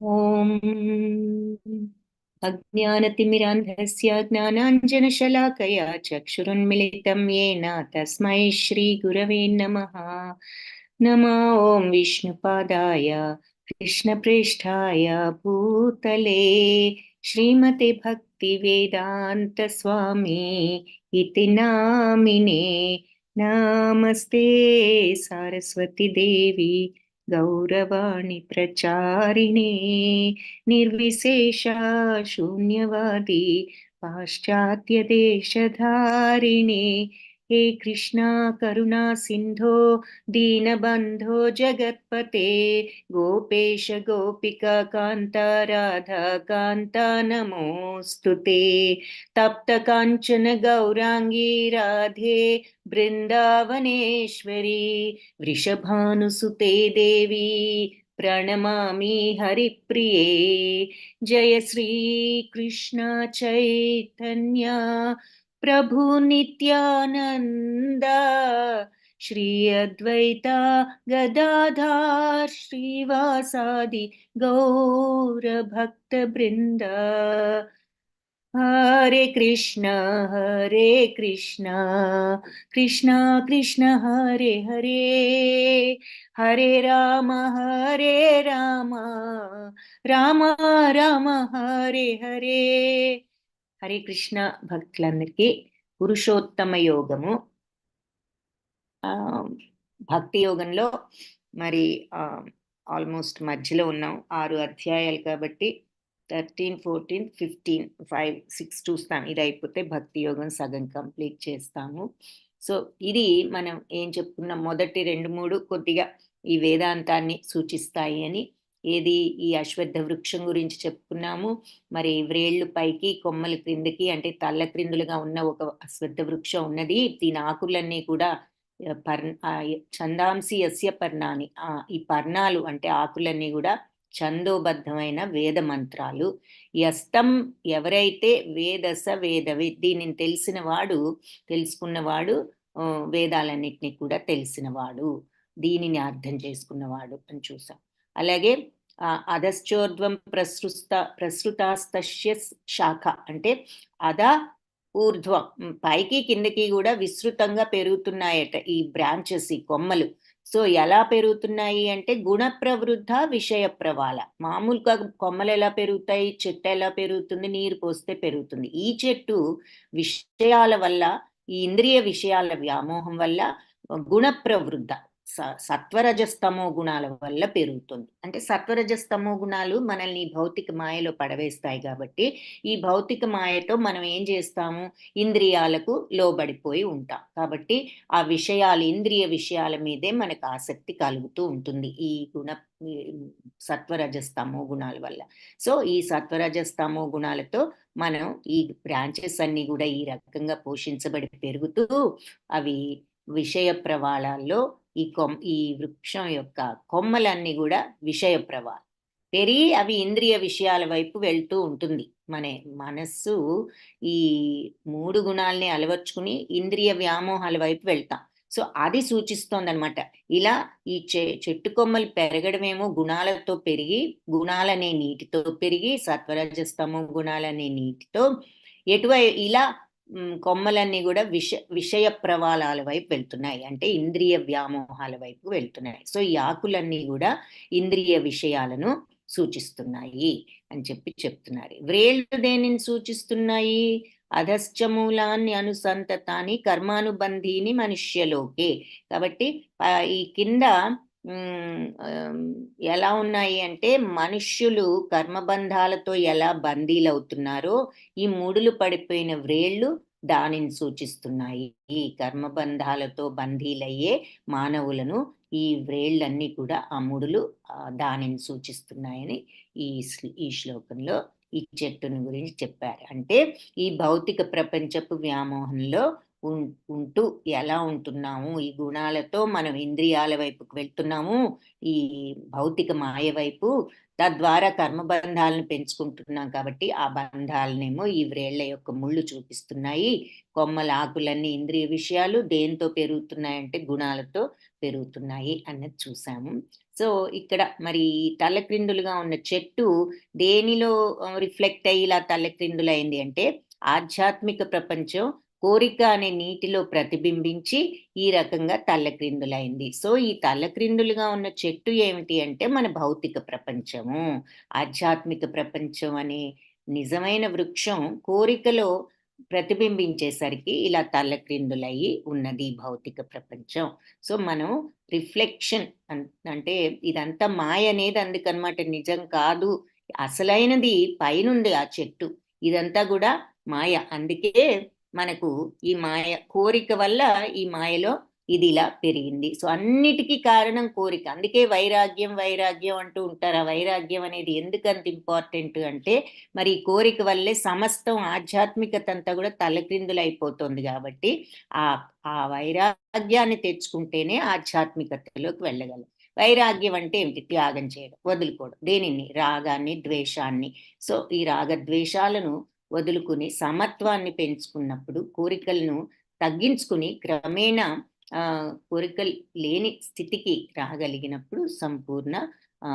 ॐ अज्ञानतिमिरान्धस्य ज्ञानाञ्जनशलाकया चक्षुरुन्मिलितं येन तस्मै श्रीगुरवे नमः। नमो ॐ विष्णुपादाय कृष्णप्रेष्ठाय भूतले श्रीमते भक्तिवेदान्तस्वामी इति नामिने। नमस्ते सारस्वती देवी गौरवाणी प्रचारिणे निर्विशेषा शून्यवादी पाश्चात्य देशधारिणे। हे कृष्णा करुणा सिंधो दीनबंधो जगत्पते गोपेश गोपिका कांता राधा कांता नमोस्तुते। तप्त कांचन गौरांगी राधे बृंदावनेश्वरी वृषभानुसुते देवी प्रणमामि हरिप्रिये। जय श्री कृष्ण चैतन्य प्रभु नित्यानंद श्री अद्वैता गदाधर श्रीवासादि गौर भक्त वृंद। हरे कृष्णा कृष्णा कृष्णा हरे हरे हरे राम राम राम हरे हरे। హరే కృష్ణ భక్తులందరికీ పురుషోత్తమ యోగము భక్తి యోగంలో మరి ఆల్మోస్ట్ మధ్యలో ఉన్నాం. 6 అధ్యాయాలు కాబట్టి 13, 14, 15, 5, 6 చూస్తాం. ఇది అయిపోతే భక్తి యోగం సగం కంప్లీట్ చేస్తాము. సో ఇది మనం ఏం చెప్పుకున్నాం, మొదటి 2-3 కొద్దిగా ఈ వేదాంతాన్ని సూచిస్తాయి అని. ఏది ఈ అశ్వత్థ వృక్షం గురించి చెప్పుకున్నాము. మరి వ్రేళ్ళు పైకి కొమ్మల క్రిందకి అంటే తల్ల క్రిందులుగా ఉన్న ఒక అశ్వత్థ వృక్షం ఉన్నది. దీని ఆకులన్నీ కూడా ఛందాంసి యస్య పర్ణాని, ఈ పర్ణాలు అంటే ఆకులన్నీ కూడా ఛందోబద్ధమైన వేద మంత్రాలు. యస్తం ఎవరైతే వేదస వేదవి, దీనిని తెలుసుకున్నవాడు వేదాలన్నిటినీ కూడా తెలిసినవాడు, దీనిని అర్థం చేసుకున్నవాడు అని చూసాం. అలాగే అధశ్చోర్ధ్వం ప్రసృతాస్తస్య శాఖ అంటే అధ ఊర్ధ్వం పైకి కిందకి కూడా విస్తృతంగా పెరుగుతున్నాయట ఈ బ్రాంచెస్, ఈ కొమ్మలు. సో ఎలా పెరుగుతున్నాయి అంటే గుణ ప్రవృద్ధ విషయ ప్రవాల. మామూలుగా కొమ్మలు ఎలా పెరుగుతాయి, చెట్టు ఎలా పెరుగుతుంది, నీరు పోస్తే పెరుగుతుంది. ఈ చెట్టు విషయాల వల్ల, ఈ ఇంద్రియ విషయాల వ్యామోహం వల్ల గుణ ప్రవృద్ధ సత్వరజస్తమో గుణాల వల్ల పెరుగుతుంది. అంటే సత్వరజస్తమో గుణాలు మనల్ని భౌతిక మాయలో పడవేస్తాయి కాబట్టి ఈ భౌతిక మాయతో మనం ఏం చేస్తాము, ఇంద్రియాలకు లోబడిపోయి ఉంటాం. కాబట్టి ఆ విషయాలు, ఇంద్రియ విషయాల మీదే మనకు ఆసక్తి కలుగుతూ ఉంటుంది ఈ సత్వరజస్తమో గుణాల వల్ల. సో ఈ సత్వరజస్తమో గుణాలతో మనం ఈ బ్రాంచెస్ అన్ని కూడా ఈ రకంగా పోషించబడి పెరుగుతూ అవి విషయ ప్రవాళాల్లో ఈ వృక్షం యొక్క కొమ్మలన్నీ కూడా విషయ ప్రవాళం పెరిగి అవి ఇంద్రియ విషయాల వైపు వెళ్తూ ఉంటుంది. మన మనస్సు ఈ 3 గుణాలని అలవర్చుకుని ఇంద్రియ వ్యామోహాల వైపు వెళ్తాం. సో అది సూచిస్తోందనమాట. ఇలా ఈ చెట్టు కొమ్మలు పెరగడమేమో గుణాలతో పెరిగి, గుణాలనే నీటితో పెరిగి, సత్వరజస్తమో గుణాలనే నీటితో ఇలా కొమ్మలన్నీ కూడా విషయ ప్రవాళాల వైపు వెళ్తున్నాయి, అంటే ఇంద్రియ వ్యామోహాల వైపు వెళ్తున్నాయి. సో ఈ ఆకులన్నీ కూడా ఇంద్రియ విషయాలను సూచిస్తున్నాయి అని చెప్తున్నారు. వ్రేళ్ళు దేనిని సూచిస్తున్నాయి? అధశ్చమూలాన్ని అనుసంతతాన్ని కర్మానుబంధీని మనుష్యలోకే. కాబట్టి ఈ కింద ఎలా ఉన్నాయి అంటే మనుష్యులు కర్మబంధాలతో ఎలా బందీలవుతున్నారో ఈ ముడులు పడిపోయిన వ్రేళ్ళు దానిని సూచిస్తున్నాయి. ఈ కర్మబంధాలతో బందీలయ్యే మానవులను ఈ వ్రేళ్ళన్నీ కూడా ఆ ముడులు దానిని సూచిస్తున్నాయని ఈ శ్లోకంలో ఈ చెట్టుని గురించి చెప్పారు. అంటే ఈ భౌతిక ప్రపంచపు వ్యామోహంలో ఉంటూ ఎలా ఉంటున్నాము, ఈ గుణాలతో మనం ఇంద్రియాల వైపుకు వెళ్తున్నాము, ఈ భౌతిక మాయ వైపు. తద్వారా కర్మబంధాలను పెంచుకుంటున్నాం కాబట్టి ఆ బంధాలనేమో ఈ వ్రేళ్ల యొక్క ముళ్ళు చూపిస్తున్నాయి. కొమ్మల ఆకులన్నీ ఇంద్రియ విషయాలు దేంతో పెరుగుతున్నాయంటే గుణాలతో పెరుగుతున్నాయి అన్నది చూసాము. సో ఇక్కడ మరి తలక్రిందులుగా ఉన్న చెట్టు దేనిలో రిఫ్లెక్ట్ అయ్యి ఇలా తలక్రిందులైంది అంటే ఆధ్యాత్మిక ప్రపంచం కోరిక అనే నీటిలో ప్రతిబింబించి ఈ రకంగా తల్లక్రిందులైంది. సో ఈ తల్లక్రిందులుగా ఉన్న చెట్టు ఏమిటి అంటే మన భౌతిక ప్రపంచము. ఆధ్యాత్మిక ప్రపంచం అనే నిజమైన వృక్షం కోరికలో ప్రతిబింబించేసరికి ఇలా తల్లక్రిందులయ్యి ఉన్నది భౌతిక ప్రపంచం. సో మనం రిఫ్లెక్షన్ అంటే ఇదంతా మాయ అనేది అందుకనమాట, నిజం కాదు. అసలైనది పైనుంది ఆ చెట్టు, ఇదంతా కూడా మాయ. అందుకే మనకు ఈ మాయ కోరిక వల్ల ఈ మాయలో ఇది ఇలా పెరిగింది. సో అన్నిటికీ కారణం కోరిక. అందుకే వైరాగ్యం వైరాగ్యం అంటూ ఉంటారు. ఆ వైరాగ్యం అనేది ఎందుకంత ఇంపార్టెంట్ అంటే మరి కోరిక వల్లే సమస్తం ఆధ్యాత్మికత అంతా కూడా తలక్రిందులు అయిపోతుంది. కాబట్టి ఆ ఆ వైరాగ్యాన్ని తెచ్చుకుంటేనే ఆధ్యాత్మికతలోకి వెళ్ళగలం. వైరాగ్యం అంటే ఏమిటి? త్యాగం చేయడం, వదులుకోవడం. దేనిని? రాగాన్ని, ద్వేషాన్ని. సో ఈ రాగద్వేషాలను వదులుకుని సమత్వాన్ని పెంచుకున్నప్పుడు, కోరికలను తగ్గించుకుని క్రమేణా కోరికలు లేని స్థితికి రాగలిగినప్పుడు సంపూర్ణ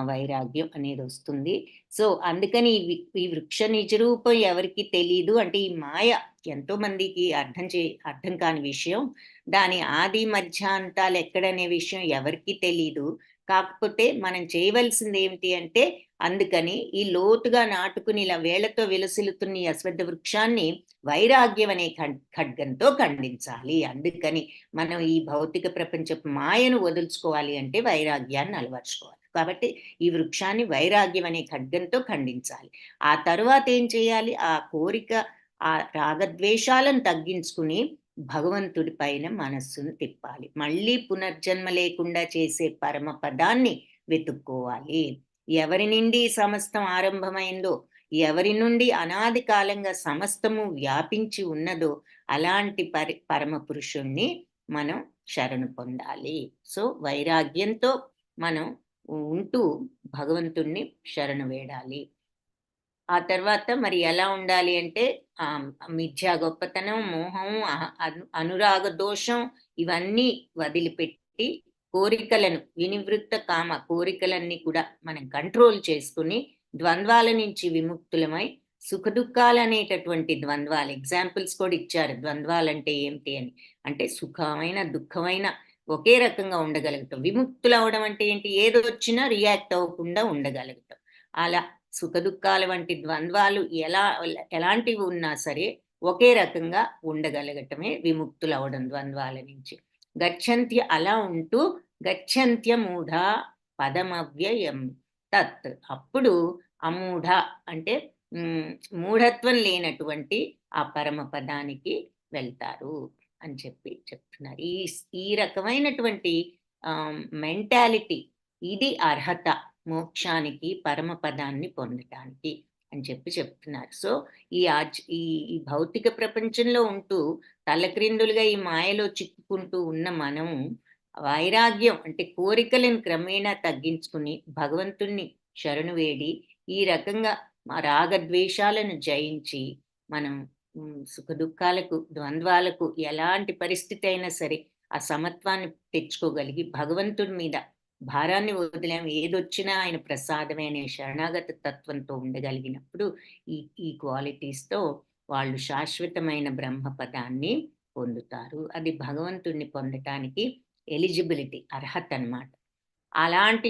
వైరాగ్యం అనేది వస్తుంది. సో అందుకని ఈ వృక్ష నిజరూపం ఎవరికి తెలీదు అంటే ఈ మాయ ఎంతో మందికి అర్థం కాని విషయం. దాని ఆది మధ్యాంతాలు ఎక్కడనే విషయం ఎవరికి తెలీదు. కాకపోతే మనం చేయవలసింది ఏమిటి అంటే అందుకని ఈ లోతుగా నాటుకుని ఇలా వేళ్లతో విలసిల్లుతున్న ఈ అశ్వత్థ వృక్షాన్ని వైరాగ్యం అనే ఖడ్గంతో ఖండించాలి. అందుకని మనం ఈ భౌతిక ప్రపంచపు మాయను వదులుచుకోవాలి అంటే వైరాగ్యాన్ని అలవర్చుకోవాలి. కాబట్టి ఈ వృక్షాన్ని వైరాగ్యం అనే ఖడ్గంతో ఖండించాలి. ఆ తరువాత ఏం చేయాలి? ఆ కోరిక, ఆ రాగద్వేషాలను తగ్గించుకుని భగవంతుడి పైన మనస్సును తిప్పాలి. మళ్ళీ పునర్జన్మ లేకుండా చేసే పరమ పదాన్ని వెతుక్కోవాలి. ఎవరి నుండి సమస్తం ఆరంభమైందో, ఎవరి నుండి అనాది కాలంగా సమస్తము వ్యాపించి ఉన్నదో అలాంటి పరమ పురుషుణ్ణి మనం శరణు పొందాలి. సో వైరాగ్యంతో మనం ఉంటూ భగవంతుణ్ణి శరణు వేడాలి. ఆ తర్వాత మరి ఎలా ఉండాలి అంటే మిథ్యా గొప్పతనం, మోహం, అనురాగ దోషం ఇవన్నీ వదిలిపెట్టి కోరికలను, వినివృత్త కామ కోరికలన్నీ కూడా మనం కంట్రోల్ చేసుకుని ద్వంద్వాల నుంచి విముక్తులమై సుఖదుఖాలు అనేటటువంటి ద్వంద్వాలు ఎగ్జాంపుల్స్ కూడా ఇచ్చారు. ద్వంద్వాలు అంటే ఏమిటి అని. అంటే సుఖమైన దుఃఖమైన ఒకే రకంగా ఉండగలుగుతాం. విముక్తులు అవడం అంటే ఏంటి? ఏదొచ్చినా రియాక్ట్ అవ్వకుండా ఉండగలుగుతాం. అలా సుఖదుఖాల వంటి ద్వంద్వాలు ఎలాంటివి ఉన్నా సరే ఒకే రకంగా ఉండగలగటమే విముక్తులు అవడం ద్వంద్వాల నుంచి. గచ్చంత్య అలా ఉంటూ గచ్చంత్య మూఢ పదమవ్యయం తత్. అప్పుడు అమూఢ అంటే మూఢత్వం లేనటువంటి ఆ పరమ పదానికి వెళ్తారు అని చెప్తున్నారు. ఈ రకమైనటువంటి మెంటాలిటీ, ఇది అర్హత మోక్షానికి, పరమపదాన్ని పొందటానికి అని చెప్తున్నారు. సో ఈ భౌతిక ప్రపంచంలో ఉంటూ తలక్రిందులుగా ఈ మాయలో చిక్కుకుంటూ ఉన్న మనం వైరాగ్యం అంటే కోరికలను క్రమేణా తగ్గించుకుని భగవంతుణ్ణి శరణు వేడి ఈ రకంగా రాగద్వేషాలను జయించి మనం సుఖ దుఃఖాలకు, ద్వంద్వాలకు ఎలాంటి పరిస్థితి అయినా సరే ఆ సమత్వాన్ని తెచ్చుకోగలిగి భగవంతుడి మీద భారాన్ని వదిలేం, ఏదొచ్చినా ఆయన ప్రసాదమే అనే శరణాగత తత్వంతో ఉండగలిగినప్పుడు ఈ క్వాలిటీస్తో వాళ్ళు శాశ్వతమైన బ్రహ్మపదాన్ని పొందుతారు. అది భగవంతుణ్ణి పొందటానికి ఎలిజిబిలిటీ, అర్హత అన్నమాట. అలాంటి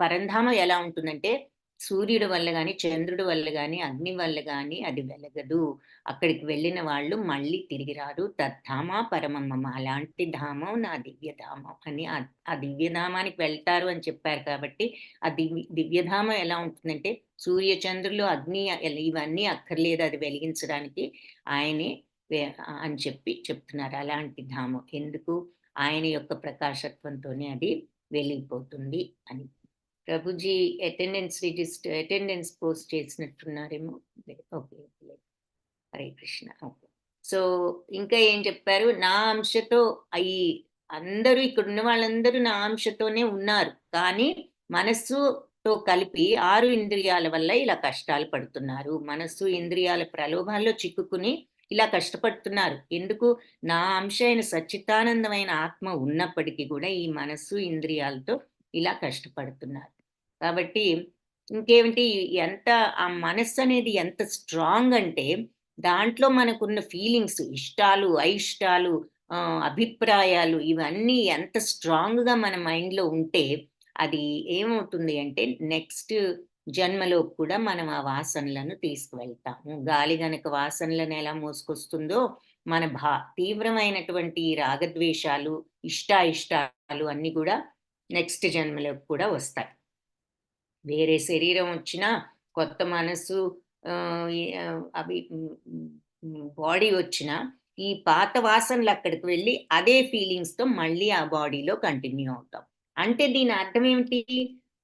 పరంధామం ఎలా ఉంటుందంటే సూర్యుడి వల్ల కానీ, చంద్రుడి వల్ల కానీ, అగ్ని వల్ల కానీ అది వెలగదు. అక్కడికి వెళ్ళిన వాళ్ళు మళ్ళీ తిరిగి రారు. తద్ధామ పరమమ్మ, అలాంటి ధామం నా దివ్యధామం అని ఆ దివ్యధామానికి వెళ్తారు అని చెప్పారు. కాబట్టి ఆ దివ్యధామం ఎలా ఉంటుందంటే సూర్య చంద్రులు, అగ్ని ఇవన్నీ అక్కర్లేదు అది వెలిగించడానికి, ఆయనే అని చెప్తున్నారు. అలాంటి ధామం ఎందుకు? ఆయన యొక్క ప్రకాశత్వంతోనే అది వెలిగిపోతుంది అని. ప్రభుజీ అటెండెన్స్ పోస్ట్ చేసినట్టున్నారేమో. Okay, Hare Krishna. Okay. So, ఇంకా ఏం చెప్పారు, నా అంశతో ఈ అందరూ ఇక్కడున్న వాళ్ళందరూ నా అంశతోనే ఉన్నారు. కానీ మనస్సుతో కలిపి 6 ఇంద్రియాల వల్ల ఇలా కష్టాలు పడుతున్నారు. మనస్సు, ఇంద్రియాల ప్రలోభాల్లో చిక్కుకుని ఇలా కష్టపడుతున్నారు. ఎందుకు? నా అంశ అయిన సచ్చిదానందమైన ఆత్మ ఉన్నప్పటికీ కూడా ఈ మనస్సు, ఇంద్రియాలతో ఇలా కష్టపడుతున్నారు. కాబట్టి ఇంకేమిటి, ఎంత ఆ మనస్సనేది ఎంత స్ట్రాంగ్ అంటే దాంట్లో మనకున్న ఫీలింగ్స్, ఇష్టాలు, అయిష్టాలు, అభిప్రాయాలు ఇవన్నీ ఎంత స్ట్రాంగ్‌గా మన మైండ్‌లో ఉంటే, అది ఏమవుతుంది అంటే నెక్స్ట్ జన్మలో కూడా మనం ఆ వాసనలను తీసుకువెళ్తాము. గాలి గనక వాసనలను ఎలా మోసుకొస్తుందో, మన తీవ్రమైనటువంటి ఈ రాగద్వేషాలు, ఇష్టాయిష్టాలు అన్నీ గూడా నెక్స్ట్ జన్మలోకి కూడా వస్తాయి. వేరే శరీరం వచ్చినా, కొత్త మనసు, అవి బాడీ వచ్చినా, ఈ పాత వాసనలు అక్కడికి వెళ్ళి అదే ఫీలింగ్స్‌తో మళ్ళీ ఆ బాడీలో కంటిన్యూ అవుతాం. అంటే దీని అర్థం ఏమిటి?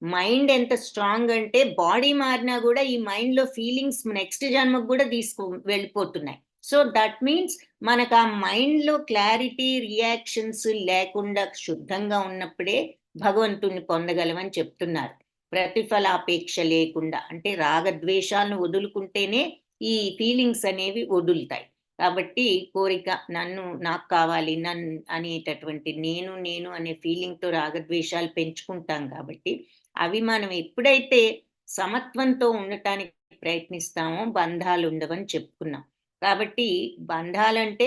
మైండ్ ఎంత స్ట్రాంగ్ అంటే బాడీ మారినా గూడా ఈ మైండ్‌లో ఫీలింగ్స్ నెక్స్ట్ జన్మకు గూడా వెళ్ళిపోతున్నాయి. సో, దట్ మీన్స్ మనకు ఆ మైండ్‌లో క్లారిటీ, రియాక్షన్స్ లేకుండా శుద్ధంగా ఉన్నప్పుడే భగవంతుడిని పొందగలమని చెప్తున్నారు. ప్రతిఫలాపేక్ష లేకుండా అంటే రాగద్వేషాలను వదులుకుంటేనే ఈ ఫీలింగ్స్ అనేవి వదులుతాయి. కాబట్టి కోరిక నాకు కావాలి అనేటటువంటి నేను అనే ఫీలింగ్‌తో రాగద్వేషాలు పెంచుకుంటాం కాబట్టి, అవి మనం ఎప్పుడైతే సమత్వంతో ఉండటానికి ప్రయత్నిస్తామో బంధాలుండవని చెప్పుకున్నాం. కాబట్టి బంధాలంటే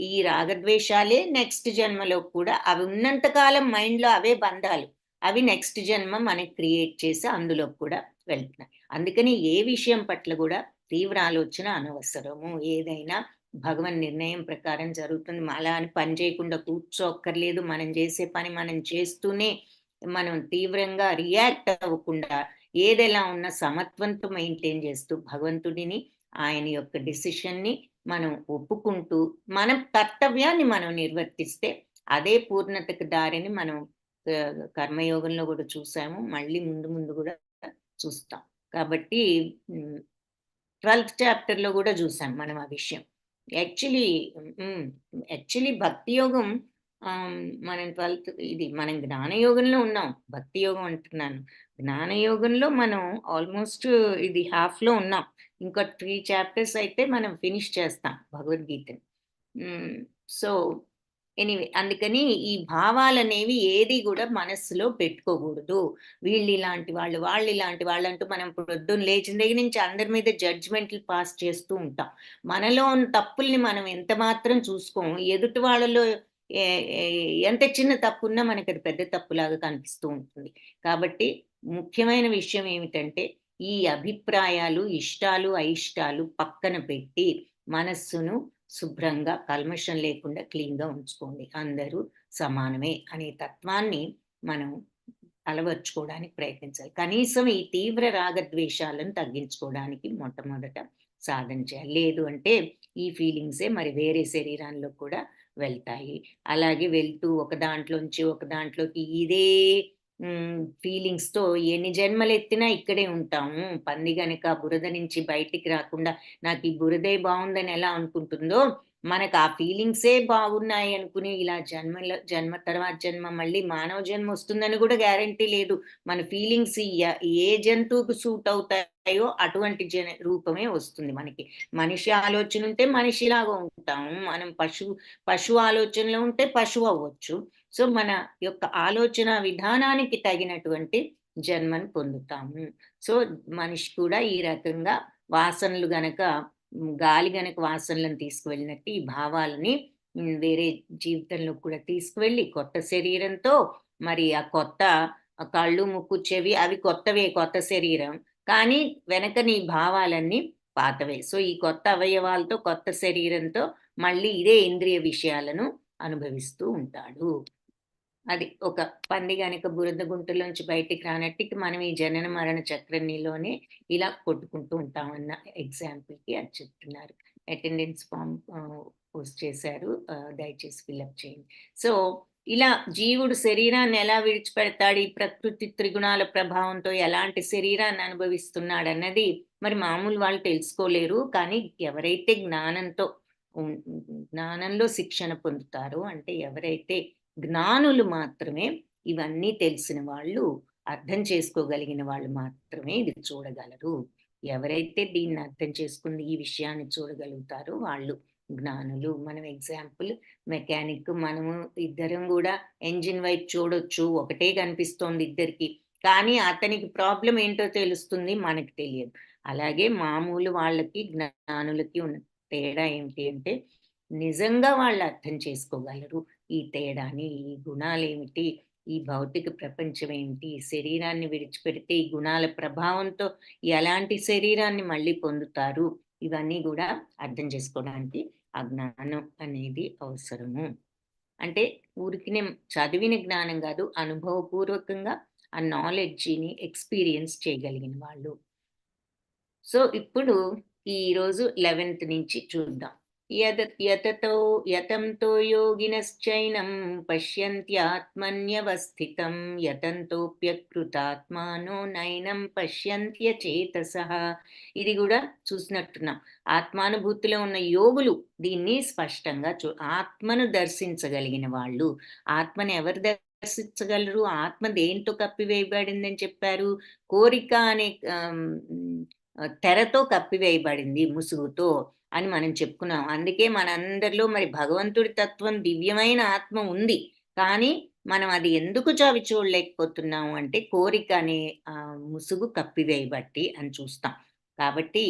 ఈ రాగద్వేషాలే నెక్స్ట్ జన్మలో కూడా అవి ఉన్నంత కాలం మైండ్‌లో అవే బంధాలు. అవి నెక్స్ట్ జన్మ మనకి క్రియేట్ చేసి అందులోకి కూడా వెళ్తున్నాయి. అందుకని ఏ విషయం పట్ల గూడా తీవ్ర ఆలోచన అనవసరము. ఏదైనా భగవన్ నిర్ణయం ప్రకారం జరుగుతుంది. అలా అని పని చేయకుండా కూర్చోక్కర్లేదు. మనం చేసే పని మనం చేస్తూనే, మనం తీవ్రంగా రియాక్ట్ అవ్వకుండా, ఏదెలా ఉన్నా సమత్వంతో మెయింటైన్ చేస్తూ, భగవంతుడిని, ఆయన యొక్క డెసిషన్‌ని మనం ఒప్పుకుంటూ, మన కర్తవ్యాన్ని మనం నిర్వర్తిస్తే, అదే పూర్ణతకు దారిని మనం కర్మయోగంలో గూడా చూసాము. మళ్ళీ ముందు ముందు గూడా చూస్తాం. కాబట్టి హ్మ్. 12థ్ చాప్టర్‌లో గూడా జూసాం మనం ఆ విషయం. యాక్చువల్లీ హ్మ్. యాక్చువల్లీ భక్తి యోగం, ఆహ్, మనం 12థ్ ఇది మనం జ్ఞానయోగంలో ఉన్నాం. భక్తి యోగం అంటున్నాను. జ్ఞానయోగంలో మనం ఆల్‌మోస్ట్ ఇది హాఫ్‌లో ఉన్నాం. ఇంకో 3 చాప్టర్స్ అయితే మనం ఫినిష్ చేస్తాం భగవద్గీతని. హ్మ్. సో, ఎనీవే అందుకని ఈ భావాలనేవి ఏది గూడా మనస్సులో పెట్టుకోగూడదు. వీళ్ళిలాంటి వాళ్ళు, వాళ్ళిలాంటి వాళ్ళంటూ మనం పొద్దున్న లేచిన దగ్గర నుంచి అందరి మీద జడ్జ్‌మెంట్లు పాస్ చేస్తూ ఉంటాం. మనలో ఉన్న తప్పుల్ని మనం ఎంత మాత్రం చూసుకోము. ఎదుటి వాళ్ళలో ఎ ఎ ఎంత చిన్న తప్పున్నా మనకది పెద్ద తప్పులాగా కనిపిస్తూ ఉంటుంది. కాబట్టి ముఖ్యమైన విషయం ఏమిటంటే, ఈ అభిప్రాయాలు, ఇష్టాలు, అయిష్టాలు పక్కన పెట్టి మనస్సును శుభ్రంగా కల్మషం లేకుండా క్లీన్‌గా ఉంచుకోండి. అందరూ సమానమే అనే తత్వాన్ని మనం అలవర్చుకోవడానికి ప్రయత్నించాలి. కనీసం ఈ తీవ్ర రాగద్వేషాలను తగ్గించుకోవడానికి మొట్టమొదట సాధన చేయాలి. లేదు అంటే ఈ ఫీలింగ్సే మరి వేరే శరీరాల్లో కూడా వెళ్తాయి. అలాగే వెళ్తూ ఒక దాంట్లోంచి ఒక దాంట్లోకి ఇదే ఫీలింగ్స్‌తో ఎన్ని జన్మలెత్తినా ఇక్కడే ఉంటాము. పంది గనక బురద నుంచి బయటికి రాకుండా నాకు ఈ బురదే బావుందని ఎలా అనుకుంటుందో, మనకు ఆ ఫీలింగ్సే బాగున్నాయి అనుకుని ఇలా జన్మ తర్వాత జన్మ మళ్ళీ మానవ జన్మ వస్తుందని కూడా గ్యారంటీ లేదు. మన ఫీలింగ్స్ ఏ జంతువుకి సూట్ అవుతాయో అటువంటి రూపమే వస్తుంది మనకి. మనిషి ఆలోచన ఉంటే మనిషిలాగా ఉంటాము. మనం పశువు ఆలోచనలో ఉంటే పశువు అవ్వచ్చు. సో, మన యొక్క ఆలోచన విధానానికి తగినటువంటి జన్మను పొందుతాము. సో, మనిషి కూడా ఈ రకంగా వాసనలు గనక, గాలి గనక వాసనలను తీసుకువెళ్ళినట్టు ఈ భావాలని వేరే జీవితంలో కూడా తీసుకువెళ్ళి కొత్త శరీరంతో మరి ఆ కొత్త కళ్ళు, ముక్కు, చెవి అవి కొత్తవే, కొత్త శరీరం. కానీ వెనక నీ భావాలన్నీ పాతవే. సో, ఈ కొత్త అవయవాలతో, కొత్త శరీరంతో మళ్ళీ ఇదే ఇంద్రియ విషయాలను అనుభవిస్తూ ఉంటాడు. అది ఒక పంది గనక బురద గుంటలోంచి బయటికి రానట్టు ఇక మనం ఈ జనన మరణ చక్రంలోనే ఇలా కొట్టుకుంటూ ఉంటామన్న ఎగ్జాంపుల్‌కి అది చెప్తున్నారు. అటెండెన్స్ ఫార్మ్ పోస్ట్ చేశారు. దయచేసి ఫిలప్ చేయండి. సో, ఇలా జీవుడు శరీరాన్ని ఎలా విడిచిపెడతాడు? ఈ ప్రకృతి త్రిగుణాల ప్రభావంతో ఎలాంటి శరీరాన్ని అనుభవిస్తున్నాడన్నది మరి మామూలు వాళ్ళు తెలుసుకోలేరు. కానీ ఎవరైతే జ్ఞానంతో జ్ఞానంలో శిక్షణ పొందుతారో అంటే ఎవరైతే జ్ఞానులు మాత్రమే ఇవన్నీ తెలిసిన వాళ్ళు, అర్థం చేసుకోగలిగిన వాళ్ళు మాత్రమే ఇది చూడగలరు. ఎవరైతే దీన్ని అర్థం చేసుకుని ఈ విషయాన్ని చూడగలుగుతారో వాళ్ళు జ్ఞానులు. మనం ఎగ్జాంపుల్ మెకానిక్ మనము ఇద్దరం గూడా ఎంజిన్ వైపు చూడొచ్చు. ఒకటే కనిపిస్తోంది ఇద్దరికీ. కానీ అతనికి ప్రాబ్లమ్ ఏంటో తెలుస్తుంది. మనకు తెలియదు. అలాగే మామూలు వాళ్ళకి, జ్ఞానులకి ఉన్న తేడా ఏమిటి అంటే, నిజంగా వాళ్ళు అర్థం చేసుకోగలరు. ఈ తేడాని, ఈ గుణాలేమిటి, ఈ భౌతిక ప్రపంచం ఏంటి, ఈ శరీరాన్ని విడిచిపెడితే ఈ గుణాల ప్రభావంతో ఎలాంటి శరీరాన్ని మళ్ళీ పొందుతారు, ఇవన్నీ గూడా అర్థం చేసుకోవడానికి ఆ జ్ఞానం అనేది అవసరము. అంటే ఊరికినే చదివిన జ్ఞానం గాదు, అనుభవపూర్వకంగా ఆ నాలెడ్జిని ఎక్స్‌పీరియన్స్ చేయగలిగిన వాళ్ళు. సో, ఇప్పుడు ఈరోజు 11థ్ నుంచి చూద్దాం. యతతో యతంతో యోగినశ్చైనం పశ్యంత్యాత్మన్యవస్థితం యతంతోప్యకృతాత్మానో నైనం పశ్యంత్యచేతసః. ఇది గూడా చూసినట్టున్నాం. ఆత్మానుభూతిలో ఉన్న యోగులు దీన్ని స్పష్టంగా ఆత్మను దర్శించగలిగిన వాళ్ళు. ఆత్మను ఎవరు దర్శించగలరు? ఆత్మ దేనితో కప్పివేయబడిందని చెప్పారు? కోరిక అనే తెరతో కప్పివేయబడింది ముసుగుతో అని మనం చెప్పుకున్నాం. అందుకే మనందరిలో మరి భగవంతుడి తత్వం దివ్యమైన ఆత్మ ఉంది. కానీ మనం అది ఎందుకు చవి చూడలేకపోతున్నాము అంటే కోరిక అనే ముసుగు కప్పివేయబట్టి అని చూస్తాం. కాబట్టి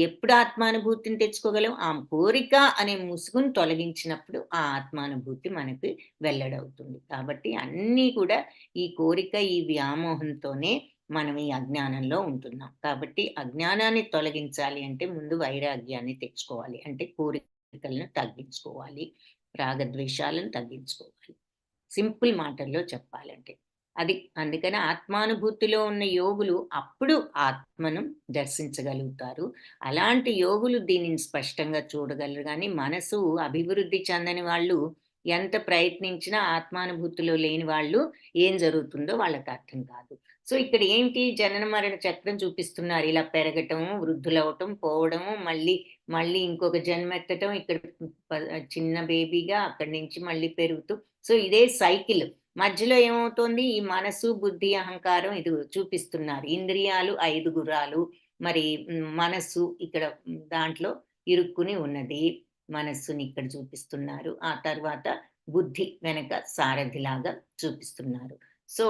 ఎప్పుడు ఆత్మానుభూతిని తెచ్చుకోగలం? ఆ కోరిక అనే ముసుగుని తొలగించినప్పుడు ఆ ఆత్మానుభూతి మనకి వెల్లడవుతుంది. కాబట్టి అన్నీ కూడా ఈ కోరిక, ఈ వ్యామోహంతోనే మనం ఈ అజ్ఞానంలో ఉంటున్నాం. కాబట్టి అజ్ఞానాన్ని తొలగించాలి అంటే ముందు వైరాగ్యాన్ని తెచ్చుకోవాలి. అంటే కోరికలను తగ్గించుకోవాలి. రాగద్వేషాలను తగ్గించుకోవాలి. సింపుల్ మాటల్లో చెప్పాలంటే. అది. అందుకని ఆత్మానుభూతిలో ఉన్న యోగులు అప్పుడు ఆత్మను దర్శించగలుగుతారు. అలాంటి యోగులు దీనిని స్పష్టంగా చూడగలరు గానీ, మనసు అభివృద్ధి చెందని వాళ్ళు ఎంత ప్రయత్నించినా ఆత్మానుభూతిలో లేని వాళ్ళు ఏం జరుగుతుందో వాళ్ళకి అర్థం కాదు. సో, ఇక్కడ ఏంటి జనన మరణ చక్రం చూపిస్తున్నారు. ఇలా పెరగటము, వృద్ధులవ్వటం, పోవడము, మళ్ళీ ఇంకొక జన్మెత్తటం, ఇక్కడ ప చిన్న బేబీగా అక్కడి నుంచి మళ్ళీ పెరుగుతూ సో, ఇదే సైకిల్. మధ్యలో ఏమవుతోంది? ఈ మనసు, బుద్ధి, అహంకారం ఇది చూపిస్తున్నారు. ఇంద్రియాలు 5 గుర్రాలు. మరి మనస్సు ఇక్కడ దాంట్లో ఇరుక్కుని ఉన్నది. మనస్సుని ఇక్కడ చూపిస్తున్నారు. ఆ తర్వాత బుద్ధి వెనక సారథిలాగా చూపిస్తున్నారు. సో,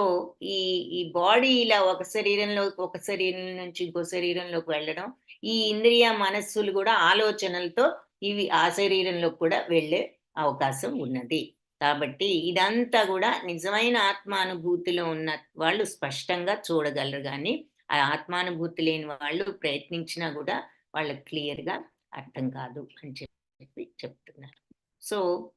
ఈ ఈ బాడీ ఇలా ఒక శరీరం నుంచి ఇంకో శరీరంలోకి వెళ్ళడం, ఈ ఇంద్రియ మనస్సులు గూడా ఆలోచనలతో ఇవి ఆ శరీరంలోకి కూడా వెళ్ళే అవకాశం ఉన్నది. కాబట్టి ఇదంతా గూడా నిజమైన ఆత్మానుభూతిలో ఉన్న వాళ్ళు స్పష్టంగా చూడగలరు గానీ, ఆ ఆత్మానుభూతి లేని వాళ్ళు ప్రయత్నించినా గూడా వాళ్ళకి క్లియర్‌గా అర్థం కాదు అని చెప్పి చెప్తున్నారు. సో,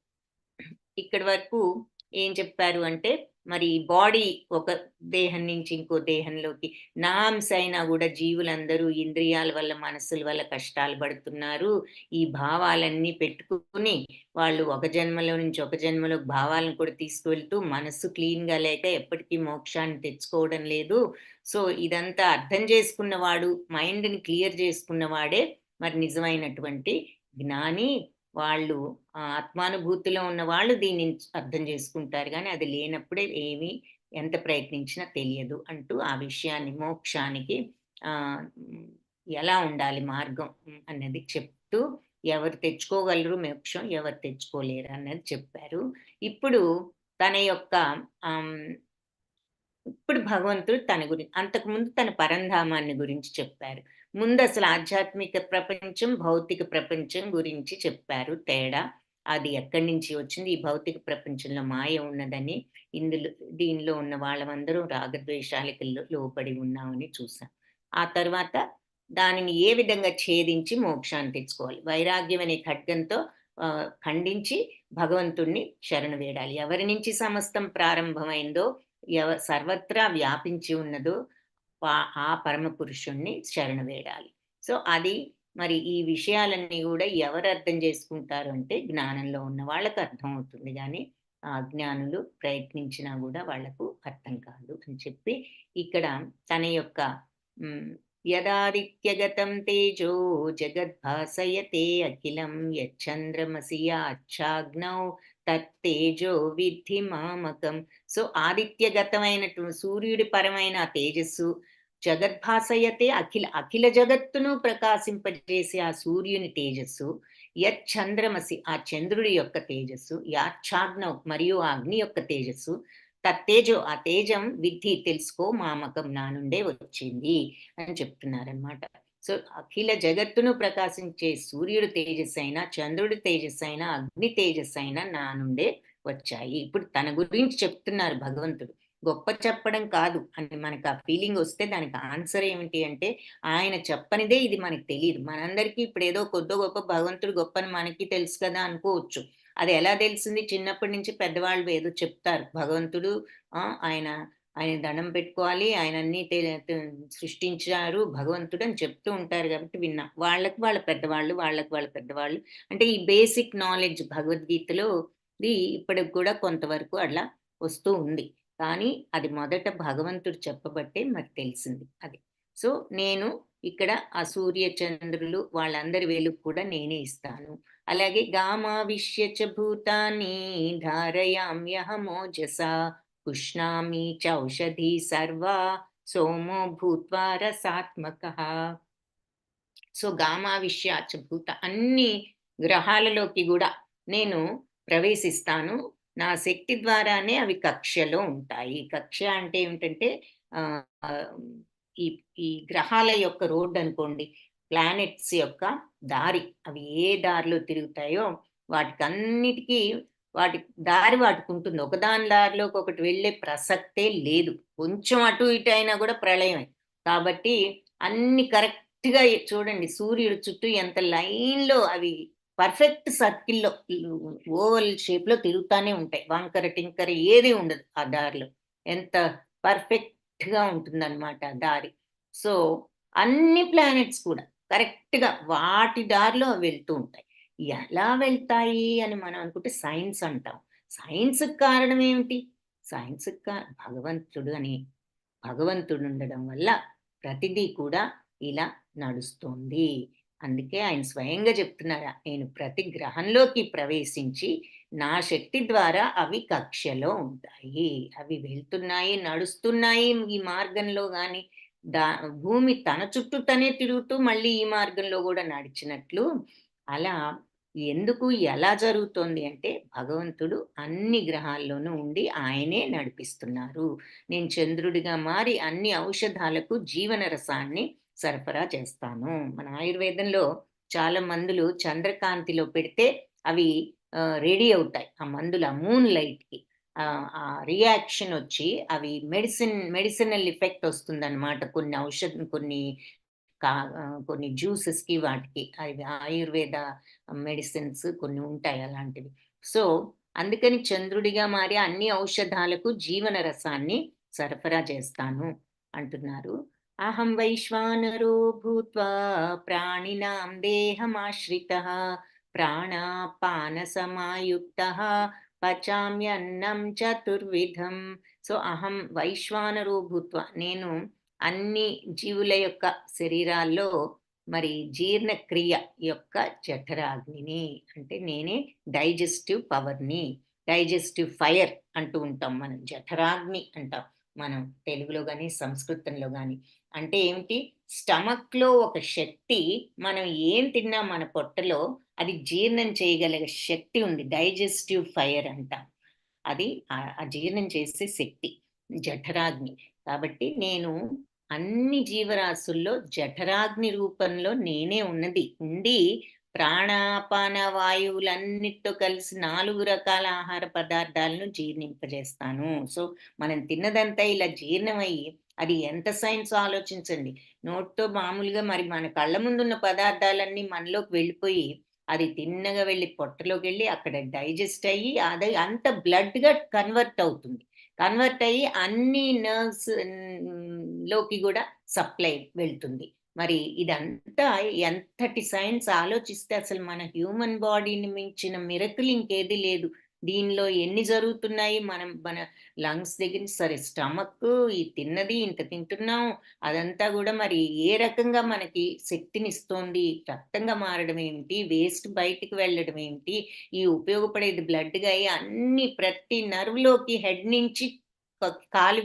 ఇక్కడి వరకు ఏం చెప్పారు అంటే, మరి బాడీ ఒక దేహం నుంచి ఇంకో దేహంలోకి నా అంశ అయినా గూడా జీవులందరూ ఇంద్రియాల వల్ల, మనస్సుల వల్ల కష్టాలు పడుతున్నారు. ఈ భావాలన్నీ పెట్టుకొని వాళ్ళు ఒక జన్మలో నుంచి ఒక జన్మలోకి భావాలను కూడా తీసుకువెళ్తూ మనస్సు క్లీన్‌గా లేక ఎప్పటికీ మోక్షాన్ని తెచ్చుకోవడం లేదు. సో, ఇదంతా అర్థం చేసుకున్నవాడు, మైండ్‌ని క్లియర్ చేసుకున్నవాడే మరి నిజమైనటువంటి జ్ఞాని. వాళ్ళు ఆత్మానుభూతిలో ఉన్న వాళ్ళు దీన్ని అర్థం చేసుకుంటారు గానీ, అది లేనప్పుడే ఏమి ఎంత ప్రయత్నించినా తెలియదు అంటూ ఆ విషయాన్ని మోక్షానికి హ్మ్, ఎలా ఉండాలి మార్గం అన్నది చెప్తూ ఎవరు తెచ్చుకోగలరు మోక్షం, ఎవరు తెచ్చుకోలేరు అన్నది చెప్పారు. ఇప్పుడు తన యొక్క ఆహ్, ఇప్పుడు భగవంతుడు తన అంతకుముందు తన పరంధామాన్ని గురించి చెప్పారు. ముందసలు ఆధ్యాత్మిక ప్రపంచం, భౌతిక ప్రపంచం గురించి చెప్పారు తేడా. అది ఎక్కడి నుంచి వచ్చింది, ఈ భౌతిక ప్రపంచంలో మాయ ఉన్నదని, ఇందులో దీనిలో ఉన్న వాళ్ళమందరం రాగద్వేషాలకి లోబడి ఉన్నామని చూసాం. ఆ తర్వాత దానిని ఏ విధంగా ఛేదించి మోక్షాన్ని తెచ్చుకోవాలి. వైరాగ్యం అనే ఖడ్గంతో ఖండించి భగవంతుడిని శరణు వేడాలి. ఎవరి నుంచి సమస్తం ప్రారంభమైందో సర్వత్రా వ్యాపించి ఉన్నదో ఆ పరమ పురుషుణ్ణి శరణు వేడాలి. సో, అది మరి ఈ విషయాలన్నీ గూడా ఎవరు అర్థం చేసుకుంటారు అంటే, జ్ఞానంలో ఉన్న వాళ్ళకి అర్థమవుతుంది గానీ, అజ్ఞానులు ప్రయత్నించినా గూడా వాళ్ళకు అర్థం కాదు అని చెప్పి, ఇక్కడ తన యొక్క హ్మ్. యదాదిత్యగతం తేజో జగద్భాసయతే అఖిలం యచ్చంద్రమసి యాచ్ఛాగ్నౌ తత్తేజో విద్ధి మామకం. సో ఆదిత్యగతమైనటువంటి సూర్యుడి పరమైన ఆ తేజస్సు, జగద్భాసయతే అఖిల అఖిల జగత్తును ప్రకాశింపజేసే ఆ సూర్యుని తేజస్సు, యచ్చంద్రమసి ఆ చంద్రుడి యొక్క తేజస్సు, యాచ్ఛాగ్నౌ మరియు ఆ అగ్ని యొక్క తేజస్సు, తత్తేజో ఆ తేజం విద్ధి తెలుసుకో మామకం నా నుండే వచ్చింది అని చెప్తున్నారనమాట. సో అఖిల జగత్తును ప్రకాశించే సూర్యుడు తేజస్సైనా, చంద్రుడి తేజస్సైనా, అగ్ని తేజస్సైనా నా నుండే వచ్చాయి. ఇప్పుడు తన గురించి చెప్తున్నారు భగవంతుడు. గొప్ప చెప్పడం కాదు అని మనకు ఆ ఫీలింగ్ వస్తే దానికి ఆన్సర్ ఏమిటి అంటే, ఆయన చెప్పనిదే ఇది మనకు తెలీదు. మనందరికీ ఇప్పుడు ఏదో కొద్దో గొప్ప భగవంతుడు గొప్పని మనకి తెలుసు కదా అనుకోవచ్చు. అది ఎలా తెలిసింది? చిన్నప్పటి నుంచి పెద్దవాళ్ళు ఏదో చెప్తారు. భగవంతుడు ఆయన ఆయన దండం పెట్టుకోవాలి. ఆయన అన్నీ సృష్టించారు భగవంతుడు అని చెప్తూ ఉంటారు కాబట్టి విన్నా. వాళ్ళకి వాళ్ళ పెద్దవాళ్ళు, వాళ్ళకి వాళ్ళ పెద్దవాళ్ళు అంటే ఈ బేసిక్ నాలెడ్జ్ భగవద్గీతలో ఇప్పటికి కూడా కొంతవరకు అట్లా వస్తూ ఉంది. కానీ అది మొదట భగవంతుడు చెప్పబట్టే మరి తెలిసింది అది. సో, నేను ఇక్కడ ఆ సూర్య, చంద్రులు వాళ్ళందరి వెలుగు కూడా నేనే ఇస్తాను. అలాగే గామావిశ్య చ భూతాని ధారయామ్యహమోజసా పుష్ణామి చౌషధి సర్వా సోమో భూత్వా రసాత్మకః. సో గామావిశ్య చ భూత అన్ని గ్రహాలలోకి గూడా నేను ప్రవేశిస్తాను. నా శక్తి ద్వారానే అవి కక్ష్యలో ఉంటాయి. కక్ష్య అంటే ఏమిటంటే ఆహ్, ఆహ్, ఈ ఈ గ్రహాల యొక్క రోడ్డనుకోండి. ప్లానెట్స్ యొక్క దారి. అవి ఏ దారిలో తిరుగుతాయో వాటికన్నిటికీ వాటి దారి వాటికుంటుంది. ఒకదాని దారిలోకి ఒకటి వెళ్ళే ప్రసక్తే లేదు. కొంచెం అటు ఇటు అయినా గూడా ప్రళయమే. కాబట్టి అన్ని కరెక్ట్‌గా చూడండి సూర్యుడు చుట్టూ ఎంత లైన్‌లో అవి పర్ఫెక్ట్ సర్కిల్‌లో ఓవల్ షేప్‌లో తిరుగుతానే ఉంటాయి. వంకర, టింకర ఏది ఉండదు ఆ దారిలో. ఎంత పర్ఫెక్ట్‌గా ఉంటుందన్నమాట ఆ దారి. సో, అన్ని ప్లానెట్స్ కూడా కరెక్ట్‌గా వాటి దారిలో అవి వెళ్తూ ఉంటాయి. ఎలా వెళ్తాయి అని మనం అనుకుంటే సైన్స్ అంటాం. సైన్స్‌కి కారణం ఏమిటి? సైన్స్‌కి భగవంతుడు అని భగవంతుడుండడం వల్ల ప్రతిదీ కూడా ఇలా నడుస్తోంది. అందుకే ఆయన స్వయంగా చెప్తున్నారు. నేను ప్రతి గ్రహంలోకి ప్రవేశించి, నా శక్తి ద్వారా అవి కక్ష్యలో ఉంటాయి. అవి వెళ్తున్నాయి, నడుస్తున్నాయి ఈ మార్గంలో గాని, దా భూమి తన చుట్టూ తనే తిరుగుతూ మళ్ళీ ఈ మార్గంలో గూడా నడిచినట్లు, అలా ఎందుకు, ఎలా జరుగుతోంది అంటే, భగవంతుడు అన్ని గ్రహాల్లోనూ ఉండి ఆయనే నడిపిస్తున్నారు. నేను చంద్రుడిగా మారి అన్ని ఔషధాలకు జీవన రసాన్ని సరఫరా చేస్తాను. మన ఆయుర్వేదంలో చాలా మందులు చంద్రకాంతిలో పెడితే అవి రెడీ అవుతాయి. ఆ మందులు ఆ మూన్ లైట్‌కి. ఆ రియాక్షన్ వచ్చి అవి మెడిసినల్ ఎఫెక్ట్ వస్తుందన్నమాట. కొన్ని జ్యూసెస్‌కి వాటికి. అవి ఆయుర్వేద మెడిసిన్స్ కొన్ని ఉంటాయి అలాంటివి. సో, అందుకని చంద్రుడిగా మారి అన్ని ఔషధాలకు జీవన రసాన్ని సరఫరా చేస్తాను అంటున్నారు. అహం వైశ్వానరో భూత్వా ప్రాణినాం దేహమాశ్రితః ప్రాణాపాన సమాయుక్తః పచామ్యన్నం చతుర్విధం. సో, అహం వైశ్వానరో భూత్వా నేను అన్ని జీవుల యొక్క శరీరాల్లో మరి జీర్ణక్రియ యొక్క జఠరాగ్నిని. అంటే నేనే డైజెస్టివ్ పవర్‌ని, డైజెస్టివ్ ఫైర్ అంటూ ఉంటాం మనం. జఠరాగ్ని అంటాం మనం తెలుగులో గాని, సంస్కృతంలో గాని. అంటే ఏమిటి? స్టమక్‌లో ఒక శక్తి మనం ఏం తిన్నా మన పొట్టలో అది జీర్ణం చేయగలిగే శక్తి ఉంది. డైజెస్టివ్ ఫైర్ అంటాం. అది ఆ జీర్ణం చేసే శక్తి. జఠరాగ్ని. కాబట్టి నేను అన్ని జీవరాశుల్లో జఠరాగ్ని రూపంలో నేనే ఉండి ప్రాణాపాన వాయువులన్నిటితో కలిసి 4 రకాల ఆహార పదార్థాలను జీర్ణింపజేస్తాను. సో, మనం తిన్నదంతా ఇలా జీర్ణమయ్యి అది ఎంత సైన్స్ ఆలోచించండి. నోటితో మామూలుగా మరి మన కళ్ళ ముందున్న పదార్థాలన్నీ మనలోకి వెళ్ళిపోయి, అది తిన్నగా వెళ్లి పొట్టలోకెళ్ళి అక్కడ డైజెస్ట్ అయ్యి అది అంత బ్లడ్‌గా కన్వర్ట్ అవుతుంది. కన్వర్ట్ అయ్యి అన్ని నర్వ్స్ లోకి గూడా సప్లై వెళ్తుంది. మరి ఇదంతా ఎంతటి సైన్స్ ఆలోచిస్తే అసలు మన హ్యూమన్ బాడీని మించిన మిరకిల్ ఇంకేది లేదు. దీనిలో ఎన్ని జరుగుతున్నాయి, మన లంగ్స్ దగ్గర నుంచి సరే స్టమక్, ఈ తిన్నది ఇంత తింటున్నాం, అదంతా గూడా మరి ఏ రకంగా మనకి శక్తినిస్తోంది, రక్తంగా మారడం ఏమిటి, వేస్ట్ బయటికి వెళ్ళడం ఏమిటి, ఈ ఉపయోగపడేది బ్లడ్‌గా అయ్యి అన్నీ ప్రతి నర్వ్‌లోకి హెడ్ నుంచి కాలు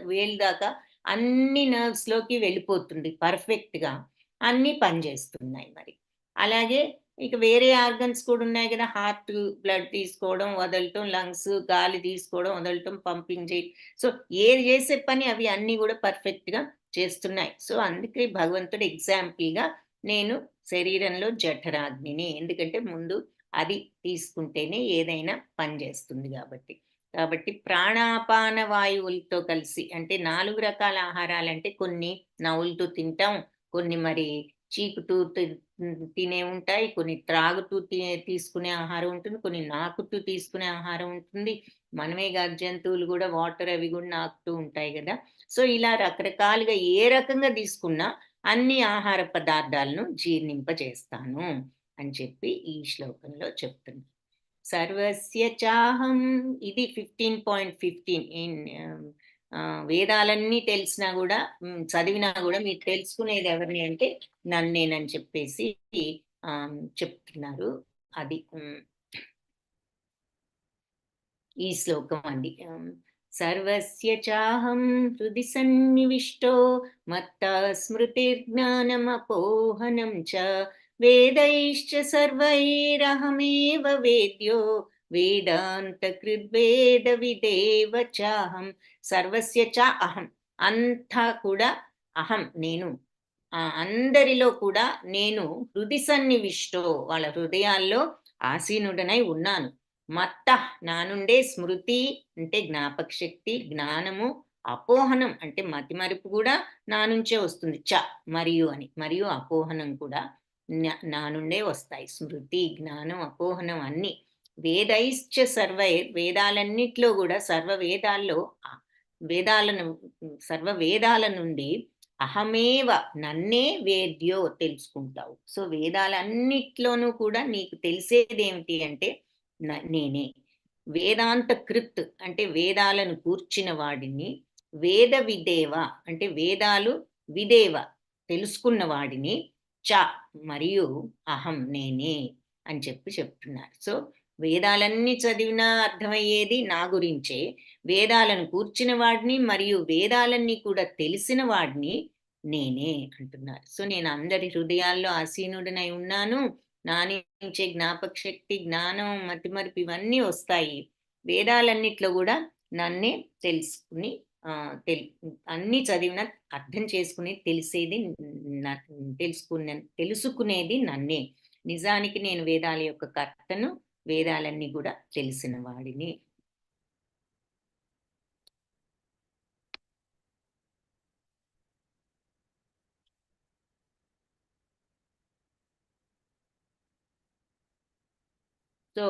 వేలు దాకా అన్ని నర్వ్స్‌లోకి వెళ్ళిపోతుంది పర్ఫెక్ట్‌గా. అన్నీ పనిచేస్తున్నాయి మరి. అలాగే ఇక వేరే ఆర్గన్స్ కూడా ఉన్నాయి గదా! హార్ట్ బ్లడ్ తీసుకోవడం, వదలటం, లంగ్స్ గాలి తీసుకోవడం, వదలటం, పంపింగ్ సో, ఏది చేసే పని అవి అన్నీ గూడా పర్ఫెక్ట్‌గా చేస్తున్నాయి. సో, అందుకే భగవంతుడు ఎగ్జాంపుల్‌గా నేను శరీరంలో జఠరాగ్నిని. ఎందుకంటే ముందు అది తీసుకుంటేనే ఏదైనా పని చేస్తుంది గాబట్టి. కాబట్టి ప్రాణాపాన వాయువులతో కలిసి అంటే 4 రకాల ఆహారాలంటే కొన్ని నవ్వులుతూ తింటాం. కొన్ని మరి చీకుతూ తినేవి ఉంటాయి. కొన్ని త్రాగుతూ తీసుకునే ఆహారం ఉంటుంది. కొన్ని నాకుతూ తీసుకునే ఆహారం ఉంటుంది. మనమే కాదు జంతువులు గూడా వాటర్ అవి గూడా నాకుతూ ఉంటాయి గదా! సో, ఇలా రకరకాలుగా ఏ రకంగా తీసుకున్నా అన్ని ఆహార పదార్థాలను జీర్ణింపజేస్తాను అని చెప్పి ఈ శ్లోకంలో చెప్తున్నా. సర్వస్య చాహం ఇది 15.15 వేదాలన్నీ తెలిసినా గూడా చదివినా గూడా మీరు తెలుసుకునేది ఎవరిని అంటే నన్నేనని చెప్పేసి చెప్తున్నారు. అది ఈ శ్లోకం అండి. సర్వస్య చాహం హృది సన్నివిష్టో మత్తా స్మృతిర్జ్ఞానమపోహనం చ వేదైశ్చ సర్వైరహమేవ వేద్యో వేదాంతకృద్వేద విదేవ చాహం సర్వస్య చ అహం అంతా కూడా అహం నేను. అందరిలో కూడా నేను హృది సన్నివిష్టో వాళ్ళ హృదయాల్లో ఆసీనుడనై ఉన్నాను. మత్తః నా నుండే స్మృతి అంటే జ్ఞాపక శక్తి, జ్ఞానము, అపోహనం అంటే మతిమరుపు గూడా నా నుంచే వస్తుంది. మరియు అని. మరియు అపోహనం కూడా నా నుండే వస్తాయి. స్మృతి, జ్ఞానం, అపోహనం అన్నీ. వేదైశ్చ వేదాలన్నిట్లో గూడా సర్వ వేదాల్లో వేదాలను సర్వ వేదాల నుండి అహమేవ నన్నే వేద్యో తెలుసుకుంటావు. సో, వేదాలన్నిట్లోనూ కూడా నీకు తెలిసేదేమిటి అంటే నేనే. వేదాంత కృత్ అంటే వేదాలను కూర్చిన వాడిని, వేద విదేవ అంటే వేదాలు విదేవ తెలుసుకున్న వాడిని, చ మరియు అహం నేనే అని చెప్పి చెప్తున్నారు. సో, వేదాలన్నీ చదివినా అర్థమయ్యేది నా గురించే. వేదాలను కూర్చిన వాడిని మరియు వేదాలన్నీ కూడా తెలిసిన వాడిని నేనే అంటున్నారు. సో, నేను అందరి హృదయాల్లో ఆసీనుడినై ఉన్నాను. నా నుంచే జ్ఞాపక శక్తి, జ్ఞానం, మతిమరుపు ఇవన్నీ వస్తాయి. వేదాలన్నిట్లో గూడా నన్నే తెలుసుకుని అన్నీ చదివిన అర్థం చేసుకుని తెలిసేది న తెలుసుకునేది నన్నే. నిజానికి నేను వేదాల యొక్క కర్తను, వేదాలన్నీ గూడా తెలిసిన వాడిని. సో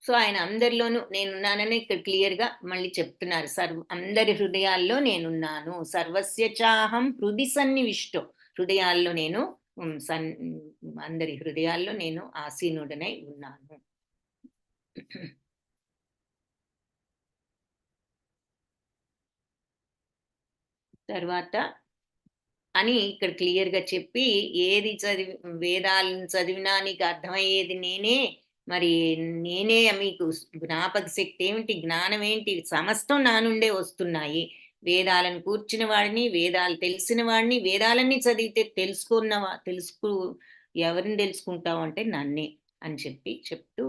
సో, ఆయన అందరిలోనూ నేనున్నానని ఇక్కడ క్లియర్‌గా మళ్ళీ చెప్తున్నారు. అందరి హృదయాల్లో నేనున్నాను. సర్వస్య చాహం హృది సన్నివిష్టో. హృదయాల్లో నేను హ్మ్. అందరి హృదయాల్లో నేను ఆసీనుడనై ఉన్నాను. తర్వాత అని ఇక్కడ క్లియర్‌గా చెప్పి, ఏది వేదాలను చదివినా నీకు అర్థమయ్యేది నేనే. మరి నేనే మీకు జ్ఞాపక శక్తి ఏమిటి, జ్ఞానం ఏంటి, సమస్తం నా నుండే వస్తున్నాయి. వేదాలను కూర్చిన వాడిని, వేదాలు తెలిసిన వాడిని, వేదాలన్నీ చదివితే ఎవరిని తెలుసుకుంటావు అంటే నన్నే అని చెప్పి చెప్తూ,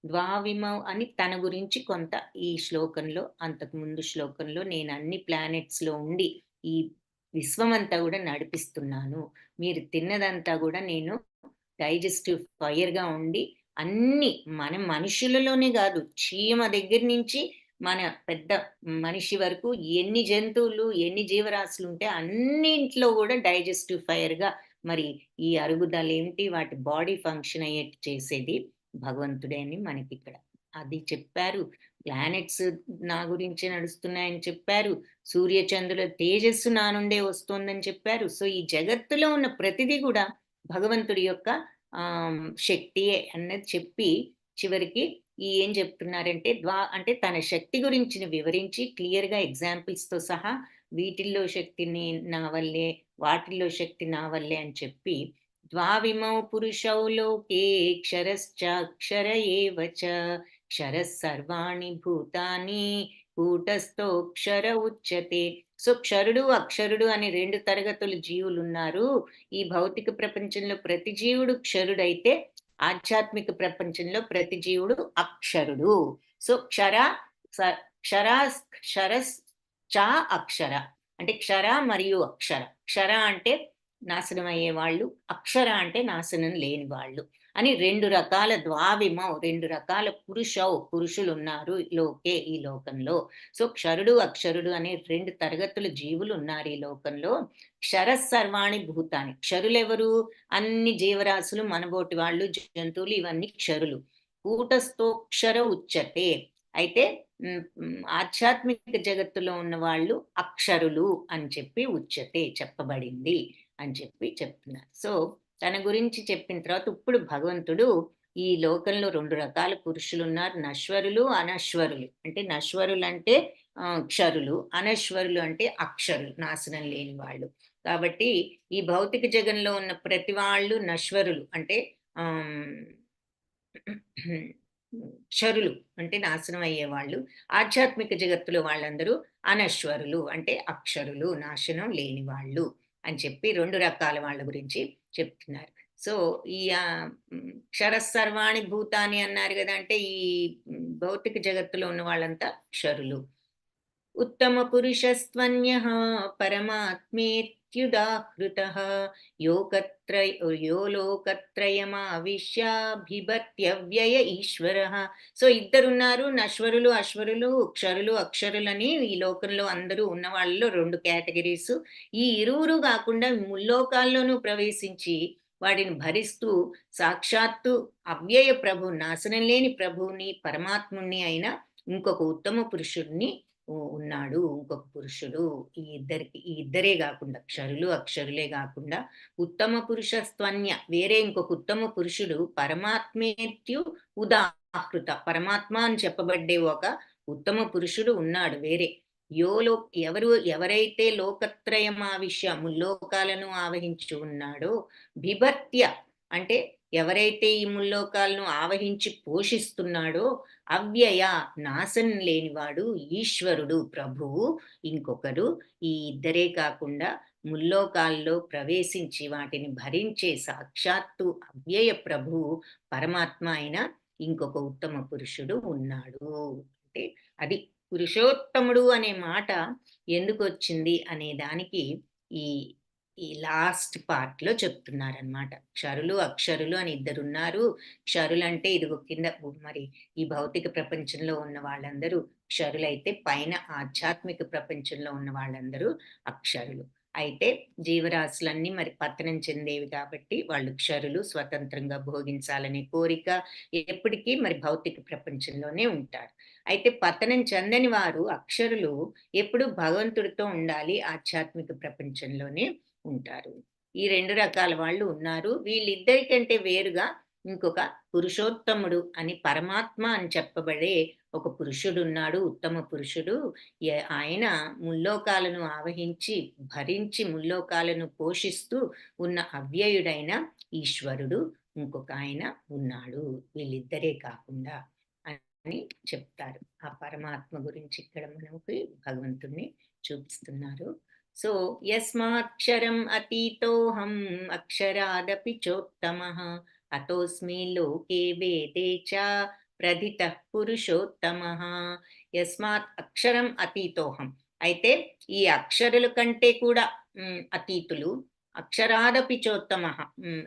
ద్వావిమౌ అని తన గురించి కొంత ఈ శ్లోకంలో, అంతకుముందు శ్లోకంలో నేను అన్ని ప్లానెట్స్‌లో ఉండి, ఈ విశ్వమంతా గూడా నడిపిస్తున్నాను. మీరు తిన్నదంతా గూడా నేను డైజెస్టివ్ ఫైర్‌గా ఉండి అన్నీ మనుషులలోనే గాదు, చీమ దగ్గర నుంచి మన పెద్ద మనిషి వరకు ఎన్ని జంతువులు, ఎన్ని జీవరాశులుంటే అన్నింట్లో గూడా డైజెస్టివ్ ఫైర్‌గా మరి ఈ అరుగుదలేంటి, వాటి బాడీ ఫంక్షన్ అయ్యేట్టు చేసేది భగవంతుడే అని మనకిక్కడ అది చెప్పారు. ప్లానెట్స్ నా గురించే నడుస్తున్నాయని చెప్పారు. సూర్య చంద్రుల తేజస్సు నా నుండే వస్తోందని చెప్పారు. సో, ఈ జగత్తులో ఉన్న ప్రతిదీ గూడా భగవంతుడి యొక్క శక్తియే అన్నది చెప్పి చివరికి ఏం చెప్తున్నారంటే అంటే తన శక్తి గురించిని వివరించి క్లియర్‌గా ఎగ్జాంపుల్స్‌తో సహా వీటిల్లో శక్తిని నా వల్లే, వాటిల్లో శక్తి నా వల్లే అని చెప్పి ద్వావిమౌ పురుషౌ లోకే క్షరశ్చాక్షర ఏవ చ క్షరः సర్వాణి భూతాని కూటస్థోక్షర ఉచ్యతే. సో, క్షరుడు, అక్షరుడు అనే 2 తరగతుల జీవులున్నారు. ఈ భౌతిక ప్రపంచంలో ప్రతి జీవుడు క్షరుడైతే, ఆధ్యాత్మిక ప్రపంచంలో ప్రతి జీవుడు అక్షరుడు. సో, స క్షరాస్ క్షరస్ చ అక్షర. అంటే క్షర మరియు అక్షర. క్షర అంటే నాశనం అయ్యేవాళ్ళు, అక్షర అంటే నాశనం లేని వాళ్ళు అని 2 రకాల ద్వావిమౌ 2 రకాల పురుషులున్నారు ఈ లోకంలో. సో, క్షరుడు, అక్షరుడు అనే 2 తరగతుల జీవులున్నారు ఈ లోకంలో. క్షరస్ సర్వాణి భూతాని. క్షరులెవరు? అన్ని జీవరాశులు, మనబోటి వాళ్ళు, జంతువులు ఇవన్నీ క్షరులు. కూటస్థోక్షర ఉచ్యతే. అయితే ఆధ్యాత్మిక జగత్తులో ఉన్న వాళ్ళు అక్షరులు అని చెప్పి ఉచ్యతే చెప్పబడింది అని చెప్పి చెప్తున్నారు. సో, తన గురించి చెప్పిన తర్వాత ఇప్పుడు భగవంతుడు ఈ లోకంలో 2 రకాల పురుషులున్నారు. నశ్వరులు, అనశ్వరులు. అంటే నశ్వరులంటే క్షరులు, అనశ్వరులు అంటే అక్షరులు, నాశనం లేని వాళ్ళు. కాబట్టి ఈ భౌతిక జగంలో ఉన్న ప్రతి వాళ్ళు నశ్వరులు అంటే ఆహ్, క్షరులు అంటే నాశనం అయ్యేవాళ్ళు. ఆధ్యాత్మిక జగత్తులో వాళ్ళందరూ అనశ్వరులు అంటే అక్షరులు, నాశనం లేని వాళ్ళు అని చెప్పి 2 రకాల వాళ్ళ గురించి చెప్తున్నారు. సో, ఈ క్షరస్సర్వాణి భూతాని అన్నారు గదా! అంటే ఈ భౌతిక జగత్తులో ఉన్న వాళ్ళంతా క్షరులు. ఉత్తమ పురుషస్త్వన్యః పరమాత్మేత్యుదాహృతః యో లోకత్రయమావిశ్య బిభర్త్యవ్యయ ఈశ్వరః. సో, ఇద్దరున్నారు నశ్వరులు, అశ్వరులు, క్షరులు, అక్షరులని ఈ లోకంలో అందరూ ఉన్న వాళ్ళలో 2 కేటగరీసు. ఈ ఇరువురు గాకుండా ముల్లోకాల్లోనూ ప్రవేశించి వాటిని భరిస్తూ సాక్షాత్తు అవ్యయ ప్రభు, నాశనం లేని ప్రభువుని, పరమాత్ముడిని అయిన ఇంకొక ఉత్తమ పురుషుడిని ఉన్నాడు. ఇంకొక పురుషుడు. ఈ ఇద్దరే గాకుండా క్షరులు, అక్షరులే గాకుండా ఉత్తమ పురుషస్త్వన్య వేరే ఇంకొక ఉత్తమ పురుషుడు పరమాత్మేత్యు ఉదాహృత. పరమాత్మ అని చెప్పబడ్డే ఒక ఉత్తమ పురుషుడు ఉన్నాడు వేరే. ఎవరైతే లోకత్రయమావిశ్య ముల్లోకాలను ఆవహించి ఉన్నాడో బిభర్త్య అంటే ఎవరైతే ఈ ముల్లోకాలను ఆవహించి పోషిస్తున్నాడో అవ్యయ నాశనం లేనివాడు ఈశ్వరుడు ప్రభువు ఇంకొకరు. ఈ ఇద్దరే కాకుండా ముల్లోకాల్లో ప్రవేశించి వాటిని భరించే సాక్షాత్తు అవ్యయ ప్రభువు పరమాత్మ అయిన ఇంకొక ఉత్తమ పురుషుడు ఉన్నాడు. అంటే అది పురుషోత్తముడు అనే మాట ఎందుకొచ్చింది అనే దానికి ఈ ఈ లాస్ట్ పార్ట్‌లో చెప్తున్నారనమాట. క్షరులు, అక్షరులు అని ఇద్దరున్నారు. క్షరులంటే ఇదిగో కింద మరి ఈ భౌతిక ప్రపంచంలో ఉన్న వాళ్ళందరూ క్షరులైతే, పైన ఆధ్యాత్మిక ప్రపంచంలో ఉన్న వాళ్ళందరూ అక్షరులు. అయితే జీవరాశులన్నీ మరి పతనం చెందేవి కాబట్టి వాళ్ళు క్షరులు, స్వతంత్రంగా భోగించాలనే కోరిక ఎప్పటికీ మరి భౌతిక ప్రపంచంలోనే ఉంటారు. అయితే పతనం చెందని వారు అక్షరులు ఎప్పుడూ భగవంతుడితో ఉండాలి, ఆధ్యాత్మిక ప్రపంచంలోనే ఉంటారు. ఈ 2 రకాల వాళ్ళు ఉన్నారు. వీళ్ళిద్దరికంటే వేరుగా ఇంకొక పురుషోత్తముడు అని పరమాత్మ అని చెప్పబడే ఒక పురుషుడున్నాడు. ఉత్తమ పురుషుడు. ఆయన ముల్లోకాలను ఆవహించి, భరించి ముల్లోకాలను పోషిస్తూ ఉన్న అవ్యయుడైన ఈశ్వరుడు ఇంకొక ఆయన ఉన్నాడు. వీళ్ళిద్దరే కాకుండా అని చెప్తారు. ఆ పరమాత్మ గురించి ఇక్కడ మనకి భగవంతుడిని చూపిస్తున్నారు. సో, యస్మాక్షరం అతీతోహం అక్షరాదపి చోత్తమః అతోస్మి లోకే వేదే చ ప్రథితః పురుషోత్తమః. యస్మాత్ అక్షరం అతీతోహం. అయితే ఈ అక్షరుల కంటే కూడా అతీతులు. అక్షరాదపి చోత్తమః.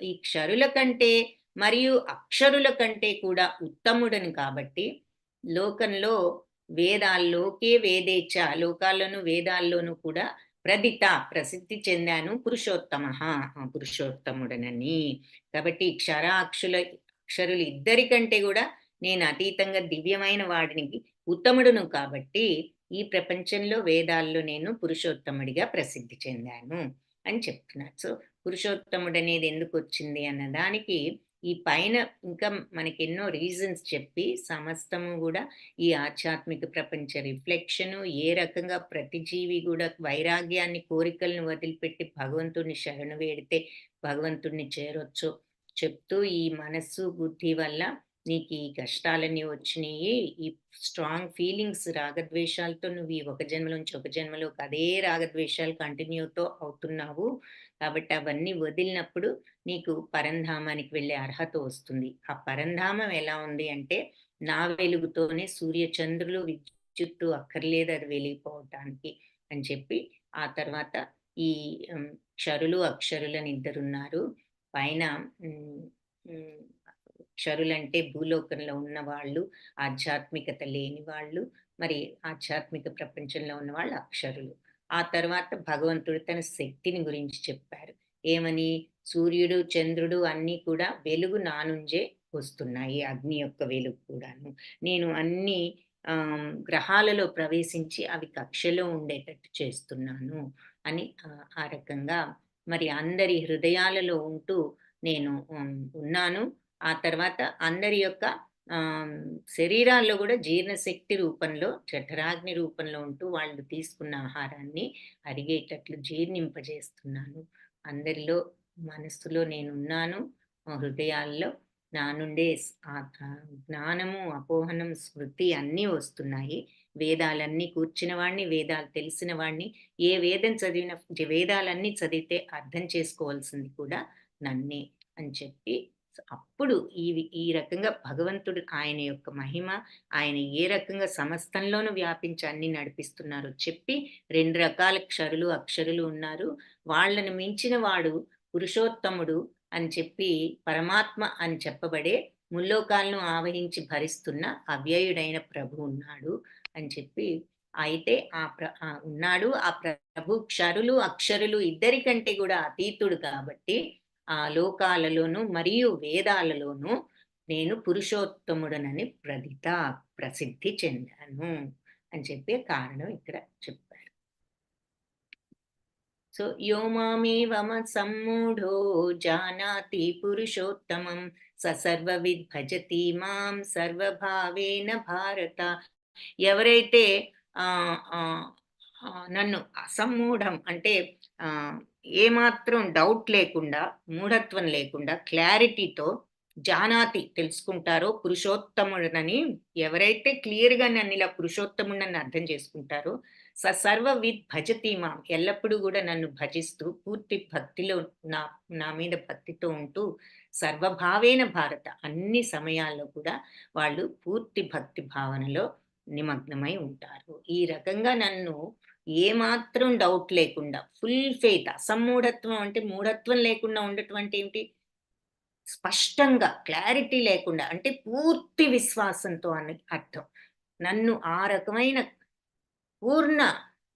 ఈ క్షరుల కంటే మరియు అక్షరుల కంటే కూడా ఉత్తముడని కాబట్టి లోకంలో వేదాల్లోకే వేదేచ లోకాల్లోను వేదాల్లోనూ కూడా ప్రసిద్ధి చెందాను పురుషోత్తముడనని. కాబట్టి అక్షరులు ఇద్దరికంటే కూడా నేను అతీతంగా దివ్యమైన వాడిని, ఉత్తముడును కాబట్టి ఈ ప్రపంచంలో వేదాల్లో నేను పురుషోత్తముడిగా ప్రసిద్ధి చెందాను అని చెప్తున్నారు. సో, పురుషోత్తముడనేది ఎందుకొచ్చింది అన్నదానికి ఈ పైన ఇంకా మనకెన్నో రీజన్స్ చెప్పి సమస్తము గూడా ఈ ఆధ్యాత్మిక ప్రపంచ రిఫ్లెక్షను, ఏ రకంగా ప్రతి జీవి గూడా వైరాగ్యాన్ని, కోరికలను వదిలిపెట్టి భగవంతుడిని శరణు వేడితే భగవంతుడిని చేరొచ్చో చెప్తూ, ఈ మనస్సు, బుద్ధి వల్ల నీకీ కష్టాలన్నీ వచ్చినియి. ఈ స్ట్రాంగ్ ఫీలింగ్స్ రాగద్వేషాలతో నువ్వు ఈ ఒక జన్మ నుంచి ఒక జన్మలోకి అదే రాగద్వేషాలు కంటిన్యూతో అవుతున్నావు. కాబట్టి అవన్నీ వదిలినప్పుడు నీకు పరంధామానికి వెళ్ళే అర్హత వస్తుంది. ఆ పరంధామం ఎలా ఉంది అంటే, నా వెలుగుతోనే సూర్యచంద్రులు, విద్యుత్తు అక్కర్లేదు అది వెలిగిపోవటానికి అని చెప్పి, ఆ తర్వాత ఈ క్షరులు, అక్షరులని ఇద్దరున్నారు. పైన హ్మ్, హ్మ్. క్షరులంటే భూలోకంలో ఉన్నవాళ్ళు, ఆధ్యాత్మికత లేని వాళ్ళు, మరి ఆధ్యాత్మిక ప్రపంచంలో ఉన్నవాళ్ళు అక్షరులు. ఆ తర్వాత భగవంతుడు తన శక్తిని గురించి చెప్పారు. ఏమని? సూర్యుడు, చంద్రుడు అన్నీ కూడా వెలుగు నా నుంచే వస్తున్నాయి. అగ్ని యొక్క వెలుగు కూడాను. నేను అన్నీ గ్రహాలలో ప్రవేశించి అవి కక్షలో ఉండేటట్టు చేస్తున్నాను అని ఆ రకంగా మరి అందరి హృదయాలలో ఉంటూ నేను ఉన్నాను. ఆ తర్వాత అందరి యొక్క ఆహ్, శరీరాల్లో గూడా జీర్ణశక్తి రూపంలో, జఠరాగ్ని రూపంలో ఉంటూ వాళ్ళు తీసుకున్న ఆహారాన్ని అరిగేటట్లు జీర్ణింపజేస్తున్నాను. అందరిలో మనస్సులో నేనున్నాను. హృదయాల్లో నా నుండే జ్ఞానము, అపోహనం, స్మృతి అన్నీ వస్తున్నాయి. వేదాలన్నీ కూర్చిన వాడిని, వేదాలు తెలిసిన వాడిని, ఏ వేదం చదివిన వేదాలన్నీ చదివితే అర్థం చేసుకోవాల్సింది కూడా నన్నే అని చెప్పి అప్పుడు ఈ రకంగా భగవంతుడు ఆయన యొక్క మహిమ, ఆయన ఏ రకంగా సమస్తంలోనూ వ్యాపించి అన్నీ నడిపిస్తున్నారో చెప్పి 2 రకాల క్షరులు, అక్షరులు ఉన్నారు. వాళ్ళని మించిన వాడు పురుషోత్తముడు అని చెప్పి పరమాత్మ అని చెప్పబడే ముల్లోకాలను ఆవహించి భరిస్తున్న అవ్యయుడైన ప్రభు ఉన్నాడు అని చెప్పి అయితే ఉన్నాడు. ఆ ప్రభు క్షరులు, అక్షరులు ఇద్దరికంటే గూడా అతీతుడు కాబట్టి ఆ లోకాలలోను మరియు వేదాలలోను నేను పురుషోత్తముడనని ప్రసిద్ధి చెందాను అని చెప్పే కారణం ఇక్కడ చెప్పారు. సో యో మామేవమ సమ్మూఢో జానాతి పురుషోత్తమం స సర్వవిద్ భజతి మాం సర్వభావేన భారత. ఎవరైతే ఆహ్, ఆహ్, నన్ను అసమ్మూఢం అంటే ఆహ్, ఏమాత్రం డౌట్ లేకుండా, మూఢత్వం లేకుండా క్లారిటీతో జానాతి తెలుసుకుంటారో పురుషోత్తముడనని, ఎవరైతే క్లియర్‌గా నన్నిలా పురుషోత్తముడనని అర్థం చేసుకుంటారో, సర్వవిద్ భజతి మాం ఎల్లప్పుడూ గూడా నన్ను భజిస్తూ పూర్తి భక్తిలో నా నా మీద భక్తితో ఉంటూ సర్వభావేన భారత అన్ని సమయాల్లో కూడా వాళ్ళు పూర్తి భక్తి భావనలో నిమగ్నమై ఉంటారు. ఈ రకంగా నన్ను ఏమాత్రం డౌట్ లేకుండా ఫుల్ ఫెయిత్ అసమ్మూఢత్వం అంటే మూఢత్వం లేకుండా ఉండటం అంటే ఏంటి? స్పష్టంగా క్లారిటీ లేకుండా అంటే పూర్తి విశ్వాసంతో అని అర్థం. నన్ను ఆ రకమైన పూర్ణ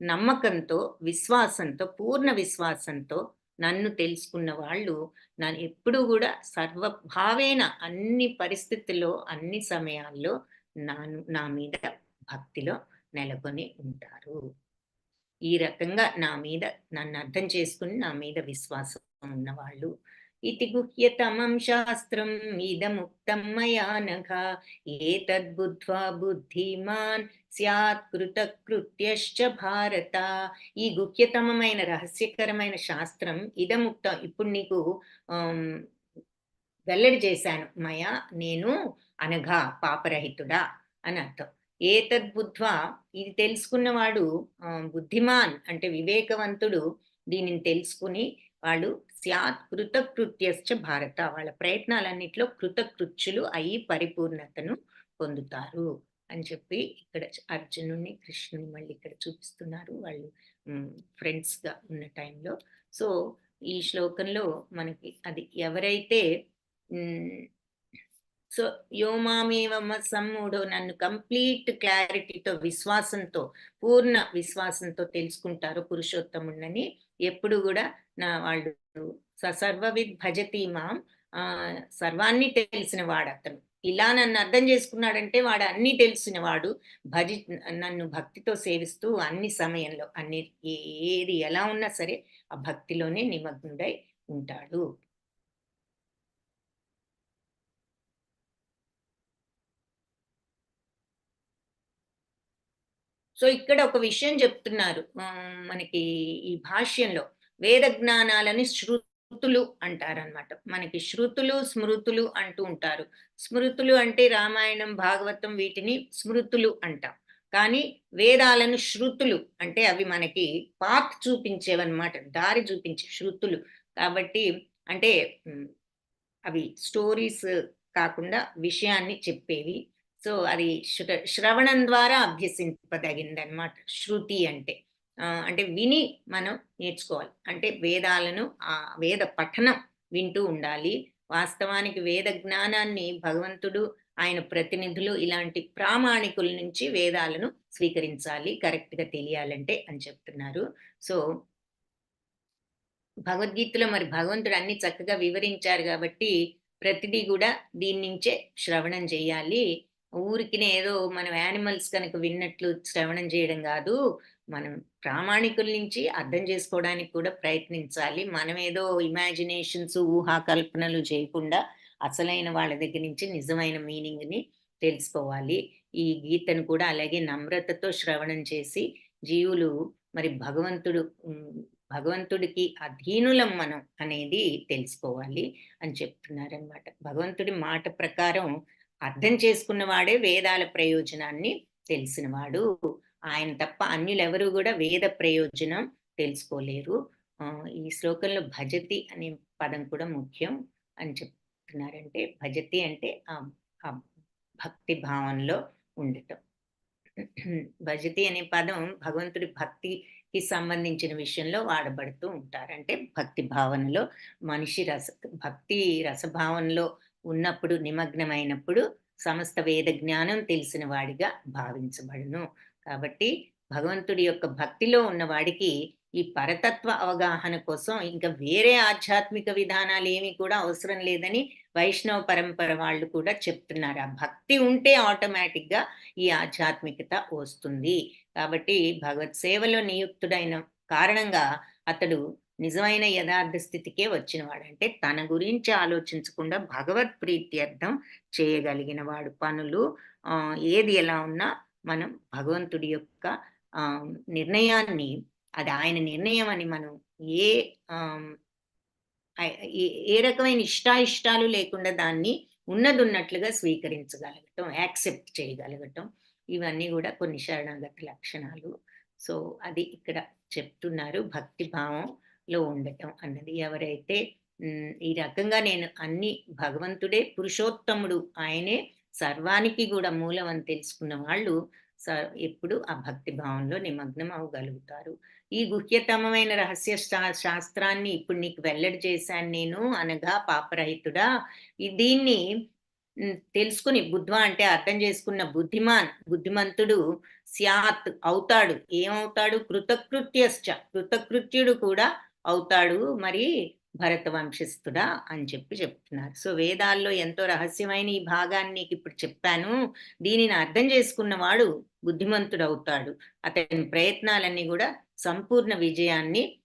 నమ్మకంతో, విశ్వాసంతో, పూర్ణ విశ్వాసంతో నన్ను తెలుసుకున్న వాళ్ళు ఎప్పుడూ గూడా సర్వభావేన అన్ని పరిస్థితుల్లో, అన్ని సమయాల్లో నా మీద భక్తిలో నెలకొని ఉంటారు. ఈ రకంగా నా మీద నన్నర్థం చేసుకొని నా మీద విశ్వాసం ఉన్నవాళ్ళు. ఇతి గుహ్యతమం శాస్త్రం ఇదముక్తం మయా నఘ ఏతద్బుద్ధ్వా బుద్ధిమాన్ స్యాత్ కృతకృత్యశ్చ భారత. ఈ గుహ్యతమమైన రహస్యకరమైన శాస్త్రం ఇదముక్తం ఇప్పుడు నీకు ఆహ్, వెల్లడి చేశాను. మయా నేను అనగా పాపరహితుడా అని అర్థం. ఏతద్బుద్ధ్వా ఇది తెలుసుకున్నవాడు బుద్ధిమాన్ అంటే వివేకవంతుడు దీనిని తెలుసుకుని వాళ్ళు స్యాత్ కృతకృత్యశ్చ భారత వాళ్ళ ప్రయత్నాలన్నిట్లో కృతకృత్యులు అయి పరిపూర్ణతను పొందుతారు అని చెప్పి ఇక్కడ అర్జునుడిని, కృష్ణుని మళ్ళీ ఇక్కడ చూపిస్తున్నారు. వాళ్ళు ఫ్రెండ్స్‌గా ఉన్న టైంలో. సో, ఈ శ్లోకంలో మనకి అది ఎవరైతే హ్మ్. సో, యో మామేవమ సమ్మూఢో నన్ను కంప్లీట్ క్లారిటీతో, విశ్వాసంతో, పూర్ణ విశ్వాసంతో తెలుసుకుంటారో పురుషోత్తముడినని ఎప్పుడు గూడా వాళ్ళు సర్వవిద్ భజతి మాం సర్వాన్ని తెలిసిన వాడతను. ఇలా నన్ను అర్థం చేసుకున్నాడంటే వాడు అన్నీ తెలిసిన వాడు. భజి నన్ను భక్తితో సేవిస్తూ అన్ని సమయంలో ఏది ఎలా ఉన్నా సరే ఆ భక్తిలోనే నిమగ్నుడై ఉంటాడు. సో ఇక్కడ ఒక విషయం చెప్తున్నారు మనకి ఈ భాష్యంలో. వేద జ్ఞానాలని శృతులు అంటారనమాట. మనకి శృతులు, స్మృతులు అంటూ ఉంటారు. స్మృతులు అంటే రామాయణం, భాగవతం వీటిని స్మృతులు అంటాం. కానీ వేదాలను శృతులు అంటే అవి మనకి పాత్ చూపించేవన్నమాట. దారి చూపించే శృతులు. కాబట్టి అంటే అవి స్టోరీస్ కాకుండా విషయాన్ని చెప్పేవి. సో, అది శ్రవణం ద్వారా అభ్యసింపదగిందనమాట శృతి అంటే. అంటే విని మనం నేర్చుకోవాలి. అంటే వేదాలను వేద పఠనం వింటూ ఉండాలి. వాస్తవానికి వేద జ్ఞానాన్ని భగవంతుడు, ఆయన ప్రతినిధులు ఇలాంటి ప్రామాణికుల నుంచి వేదాలను స్వీకరించాలి కరెక్ట్‌గా తెలియాలంటే అని చెప్తున్నారు. సో భగవద్గీతలో మరి భగవంతుడు అన్ని చక్కగా వివరించారు గాబట్టి, ప్రతిదీ గూడా దీని నుంచే శ్రవణం జేయాలి. ఊరికినే ఏదో మనం యానిమల్స్ కనుక విన్నట్లు శ్రవణం జేయడం గాదు. మనం ప్రామాణికుల నుంచి అర్థం జేసుకోవడానికి కూడా ప్రయత్నించాలి. మనమేదో ఇమాజినేషన్స్, ఊహా కల్పనలు చేయకుండా, అసలైన వాళ్ళ దగ్గర నుంచి నిజమైన మీనింగ్‌ని తెలుసుకోవాలి. ఈ గీతను కూడా అలాగే నమ్రతతో శ్రవణం చేసి, జీవులు మరి భగవంతుడికి అధీనులం మనం అనేది తెలుసుకోవాలి అని చెప్తున్నారనమాట. భగవంతుడి మాట ప్రకారం అర్థం చేసుకున్నవాడే వేదాల ప్రయోజనాన్ని తెలిసినవాడు. ఆయన తప్ప అన్యులెవరు గూడా వేద ప్రయోజనం తెలుసుకోలేరు. ఈ శ్లోకంలో భజతి అనే పదం కూడా ముఖ్యం అని చెప్తున్నారంటే, భజతి అంటే ఆ భక్తి భావంలో ఉండటం. భజతి అనే పదం భగవంతుడి భక్తికి సంబంధించిన విషయంలో వాడబడుతూ ఉంటారు. అంటే భక్తి భావనలో మనిషి భక్తి రసభావనలో ఉన్నప్పుడు, నిమగ్నమైనప్పుడు సమస్త వేద జ్ఞానం తెలిసిన వాడిగా భావించబడును. కాబట్టి భగవంతుడి యొక్క భక్తిలో ఉన్నవాడికి ఈ పరతత్వ అవగాహన కోసం ఇంకా వేరే ఆధ్యాత్మిక విధానాలేమి కూడా అవసరం లేదని వైష్ణవ పరంపర వాళ్ళు కూడా చెప్తున్నారు. ఆ భక్తి ఉంటే ఆటోమేటిక్‌గా ఈ ఆధ్యాత్మికత వస్తుంది. కాబట్టి భగవత్ సేవలో నియుక్తుడైన కారణంగా అతడు నిజమైన యథార్థ స్థితికే వచ్చినవాడు. అంటే తన గురించి ఆలోచించకుండా భగవత్ ప్రీత్యర్థం చేయగలిగిన వాడు. పనులు ఏది ఎలా ఉన్నా మనం భగవంతుడి యొక్క నిర్ణయాన్ని, అది ఆయన నిర్ణయం అని మనం ఏ ఆహ్, ఏ ఏ రకమైన ఇష్టాయిష్టాలు లేకుండా దాన్ని ఉన్నదున్నట్లుగా స్వీకరించగలగటం, యాక్సెప్ట్ చేయగలగటం. ఇవన్నీ గూడా కొన్ని శరణాగతి లక్షణాలు. సో, అది ఇక్కడ చెప్తున్నారు. భక్తి భావంలో ఉండటం అన్నది. ఎవరైతే ఈ రకంగా నేను అన్ని భగవంతుడే పురుషోత్తముడు, ఆయనే సర్వానికి గూడా మూలం అని తెలుసుకున్న వాళ్ళు ఎప్పుడు ఆ భక్తి భావంలో నిమగ్నం అవ్వగలుగుతారు. ఈ గుహ్యతమమైన రహస్య శాస్త్రాన్ని ఇప్పుడు నీకు వెల్లడి చేశాను నేను అనగా పాపరహితుడా. దీన్ని తెలుసుకుని బుద్ధ్వా అంటే అర్థం చేసుకున్న బుద్ధిమంతుడు స్యాత్ అవుతాడు. ఏమవుతాడు? కృతకృత్యుడు కూడా అవుతాడు. మరి భరత వంశస్థుడా అని చెప్తున్నారు. సో, వేదాల్లో ఎంతో రహస్యమైన ఈ భాగాన్ని నీకిప్పుడు చెప్పాను. దీనిని అర్థం చేసుకున్నవాడు బుద్ధిమంతుడవుతాడు. అతని ప్రయత్నాలన్నీ గూడా సంపూర్ణ విజయాన్ని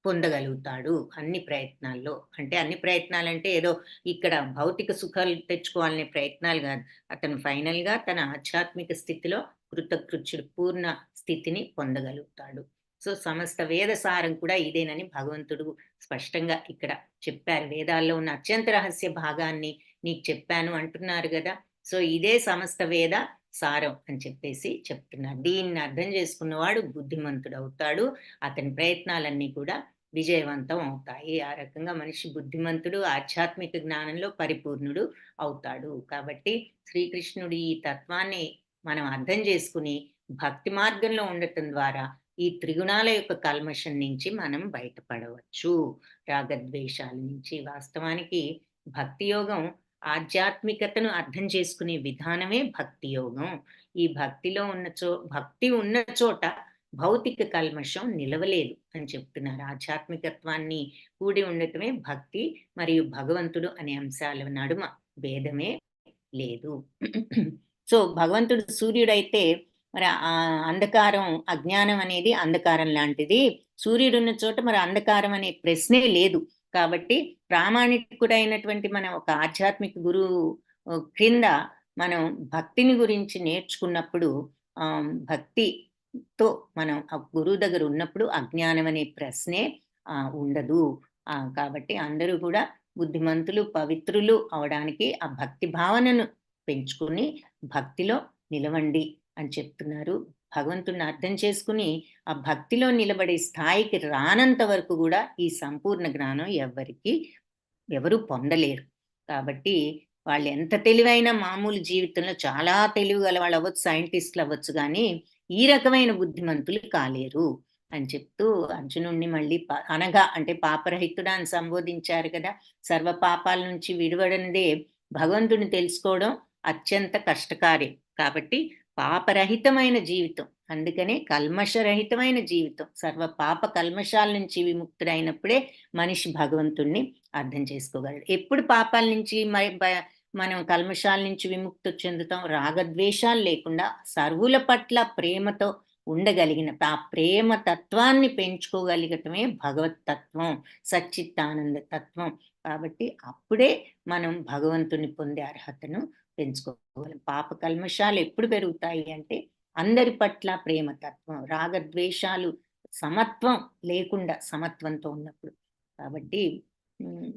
పొందగలుగుతాడు అన్ని ప్రయత్నాల్లో. అంటే అన్ని ప్రయత్నాలంటే ఏదో ఇక్కడ భౌతిక సుఖాలు తెచ్చుకోవాలనే ప్రయత్నాలు గాదు. అతను ఫైనల్‌గా తన ఆధ్యాత్మిక స్థితిలో కృతకృత్యుడు పూర్ణ స్థితిని పొందగలుగుతాడు. సో, సమస్త వేద సారం కూడా ఇదేనని భగవంతుడు స్పష్టంగా ఇక్కడ చెప్పారు. వేదాల్లో ఉన్న అత్యంత రహస్య భాగాన్ని నీకు చెప్పాను అంటున్నారు గదా! సో, ఇదే సమస్త వేద సారం అని చెప్పేసి చెప్తున్నారు. దీన్ని అర్థం చేసుకున్నవాడు బుద్ధిమంతుడవుతాడు. అతని ప్రయత్నాలన్నీ కూడా విజయవంతం అవుతాయి. ఆ రకంగా మనిషి బుద్ధిమంతుడు, ఆధ్యాత్మిక జ్ఞానంలో పరిపూర్ణుడు అవుతాడు. కాబట్టి శ్రీకృష్ణుడి ఈ తత్వాన్ని మనం అర్థం చేసుకుని భక్తి మార్గంలో ఉండటం ద్వారా ఈ త్రిగుణాల యొక్క కల్మషం నుంచి మనం బయటపడవచ్చు. రాగద్వేషాల నుంచి. వాస్తవానికి భక్తి యోగం ఆధ్యాత్మికతను అర్థం చేసుకునే విధానమే భక్తి యోగం. ఈ భక్తి ఉన్న చోట భౌతిక కల్మషం నిలవలేదు అని చెప్తున్నారు. ఆధ్యాత్మికత్వాన్ని కూడి ఉండటమే భక్తి మరియు భగవంతుడు అనే అంశాల నడుమ భేదమే లేదు. సో, భగవంతుడు సూర్యుడైతే మరి అంధకారం, అజ్ఞానం అనేది అంధకారం లాంటిది. సూర్యుడున్న చోట మరి అంధకారం అనే ప్రశ్నే లేదు. కాబట్టి ప్రామాణికుడైనటువంటి మన ఒక ఆధ్యాత్మిక గురువు క్రింద మనం భక్తిని గురించి నేర్చుకున్నప్పుడు భక్తితో మనం ఆ గురువు దగ్గర ఉన్నప్పుడు అజ్ఞానం అనే ప్రశ్నే ఉండదు. కాబట్టి అందరూ కూడా బుద్ధిమంతులు, పవిత్రులు అవడానికి ఆ భక్తి భావనను పెంచుకొని భక్తిలో నిలవండి అని చెప్తున్నారు. భగవంతుడిని అర్థం చేసుకొని, ఆ భక్తిలో నిలబడే స్థాయికి రానంత వరకు గూడా ఈ సంపూర్ణ జ్ఞానం ఎవరు పొందలేరు. కాబట్టి వాళ్ళెంత తెలివైన మామూలు జీవితంలో చాలా తెలివి గలవాళ్ళవ్వచ్చు, సైంటిస్టులవ్వచ్చు గానీ, ఈ రకమైన బుద్ధిమంతులు కాలేరు అని చెప్తూ అర్జునుడిని మళ్ళీ అనగా అంటే పాపరహితుడా అని సంబోధించారు కదా! సర్వ పాపాల నుంచి విడివడనిదే భగవంతుడిని తెలుసుకోవడం అత్యంత కష్టకార్యం. కాబట్టి పాపరహితమైన జీవితం. అందుకనే కల్మషరహితమైన జీవితం. సర్వ పాప కల్మషాల నుంచి విముక్తుడైనప్పుడే మనిషి భగవంతుడిని అర్థం చేసుకోగలడు. ఎప్పుడు పాపాల నుంచి మనం కల్మషాల నుంచి విముక్తి చెందుతాం? రాగద్వేషాలు లేకుండా సర్వుల పట్ల ప్రేమతో ఉండగలిగిన ఆ ప్రేమ తత్వాన్ని పెంచుకోగలిగటమే భగవత్ తత్వం, సచ్చిత్తానంద తత్వం. కాబట్టి అప్పుడే మనం భగవంతుడిని పొందే అర్హతను పెంచుకోగలం. పాప కల్మషాలు ఎప్పుడు పెరుగుతాయి అంటే అందరి పట్ల ప్రేమ తత్వం, రాగద్వేషాలు సమత్వం లేకుండా సమత్వంతో ఉన్నప్పుడు. కాబట్టి హ్మ్.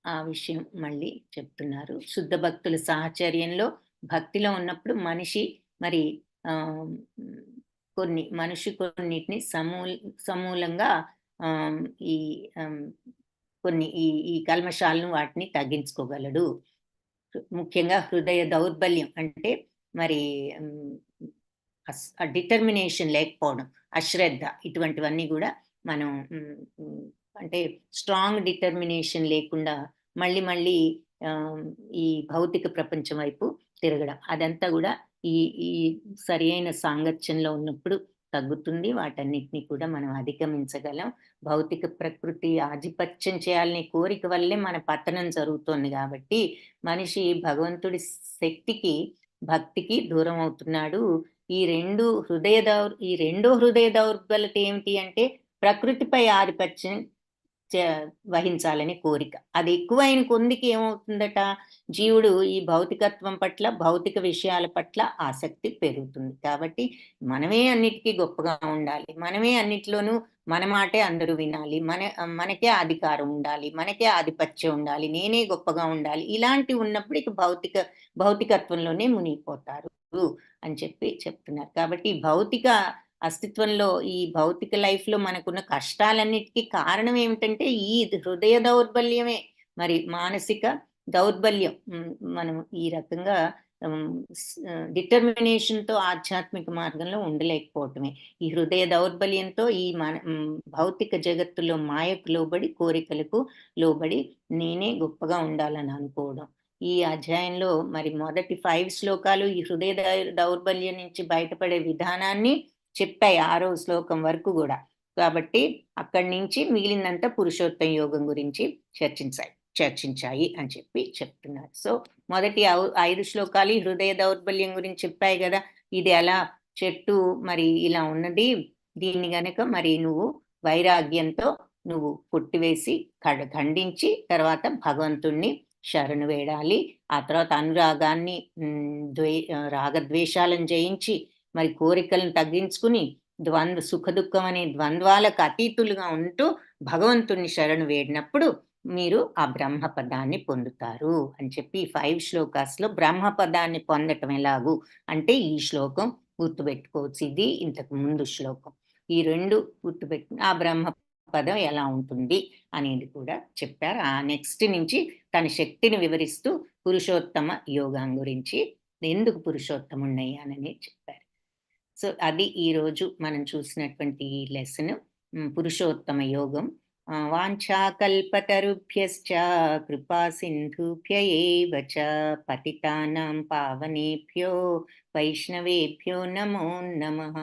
ఆ విషయం మళ్ళీ చెప్తున్నారు. శుద్ధ భక్తుల సాహచర్యంలో భక్తిలో ఉన్నప్పుడు మనిషి మరి ఆహ్, మనిషి కొన్నిటిని సమూలంగా ఆహ్, ఈ ఆహ్, కొన్ని ఈ ఈ కల్మషాలను వాటిని తగ్గించుకోగలడు. ముఖ్యంగా హృదయ దౌర్బల్యం అంటే మరి హ్మ్, డిటర్మినేషన్ లేకపోవడం, అశ్రద్ధ ఇటువంటివన్నీ గూడా మనం అంటే స్ట్రాంగ్ డిటర్మినేషన్ లేకుండా మళ్ళీ మళ్ళీ ఆహ్, ఈ భౌతిక ప్రపంచం వైపు తిరగడం. అదంతా గూడా ఈ ఈ సరియైన సాంగత్యంలో ఉన్నప్పుడు తగ్గుతుంది. వాటన్నిటిని కూడా మనం అధిగమించగలం. భౌతిక ప్రకృతి ఆధిపత్యం చేయాలనే కోరిక వల్లే మన పతనం జరుగుతోంది గాబట్టి, మనిషి భగవంతుడి శక్తికి, భక్తికి దూరమవుతున్నాడు. ఈ రెండో హృదయ దౌర్బల్యత ఏమిటి అంటే, ప్రకృతిపై ఆధిపత్యం చ వహించాలని కోరిక. అది ఎక్కువైన కొందికి ఏమవుతుందట, జీవుడు ఈ భౌతికత్వం పట్ల, భౌతిక విషయాల పట్ల ఆసక్తి పెరుగుతుంది. కాబట్టి మనమే అన్నిటికి గొప్పగా ఉండాలి. మనమే అన్నిట్లోనూ మన మాటే అందరూ వినాలి. మనకే అధికారం ఉండాలి. మనకే ఆధిపత్యం ఉండాలి. నేనే గొప్పగా ఉండాలి. ఇలాంటివి ఉన్నప్పుడు ఇక భౌతికత్వంలోనే మునిగిపోతారు అని చెప్పి చెప్తున్నారు. కాబట్టి అస్తిత్వంలో ఈ భౌతిక లైఫ్‌లో మనకున్న కష్టాలన్నిటికి కారణం ఏమిటంటే, ఈ హృదయ దౌర్బల్యమే. మరి మానసిక దౌర్బల్యం. మనం ఈ రకంగా హ్మ్, డిటర్మినేషన్‌తో ఆధ్యాత్మిక మార్గంలో ఉండలేకపోవటమే. ఈ హృదయ దౌర్బల్యంతో భౌతిక జగత్తులో మాయకు లోబడి, కోరికలకు లోబడి నేనే గొప్పగా ఉండాలని అనుకోవడం. ఈ అధ్యాయంలో మరి మొదటి 5 శ్లోకాలు ఈ హృదయ దౌర్బల్యం నుంచి బయటపడే విధానాన్ని చెప్పాయి 6వ శ్లోకం వరకు గూడా. కాబట్టి అక్కడి నుంచి మిగిలిందంతా పురుషోత్తం యోగం గురించి చర్చించాయి అని చెప్పి చెప్తున్నారు. సో, మొదటి 5 శ్లోకాలు ఈ హృదయ దౌర్బల్యం గురించి చెప్పాయి గదా! ఇది ఎలా చెట్టు మరి ఇలా ఉన్నది. దీన్ని గనక మరి నువ్వు వైరాగ్యంతో నువ్వు కొట్టివేసి, ఖండించి తర్వాత భగవంతుడిని శరణు వేడాలి. ఆ తర్వాత అనురాగాన్ని రాగద్వేషాలను జయించి మరి కోరికలను తగ్గించుకుని సుఖదుఖం అనే ద్వంద్వాలకు అతీతులుగా ఉంటూ భగవంతుణ్ణి శరణు వేడినప్పుడు మీరు ఆ బ్రహ్మ పదాన్ని పొందుతారు అని చెప్పి 5 శ్లోకాస్‌లో బ్రహ్మ పదాన్ని పొందటం ఎలాగు అంటే ఈ శ్లోకం గుర్తుపెట్టుకోవచ్చు. ఇది ఇంతకు ముందు శ్లోకం. ఈ 2 గుర్తుపెట్టుకొని ఆ బ్రహ్మ పదం ఎలా ఉంటుంది అనేది కూడా చెప్పారు. ఆ నెక్స్ట్ నుంచి తన శక్తిని వివరిస్తూ పురుషోత్తమ యోగం గురించి ఎందుకు పురుషోత్తముడినయ్యానని చెప్పారు. సో, అది ఈరోజు మనం చూసినటువంటి లెసను. పురుషోత్తమ యోగం. వాంఛాకల్పతరుభ్యశ్చ కృపా సింధుభ్య ఏవ చ పతితానాం పావనేభ్యో వైష్ణవేభ్యో నమో నమః.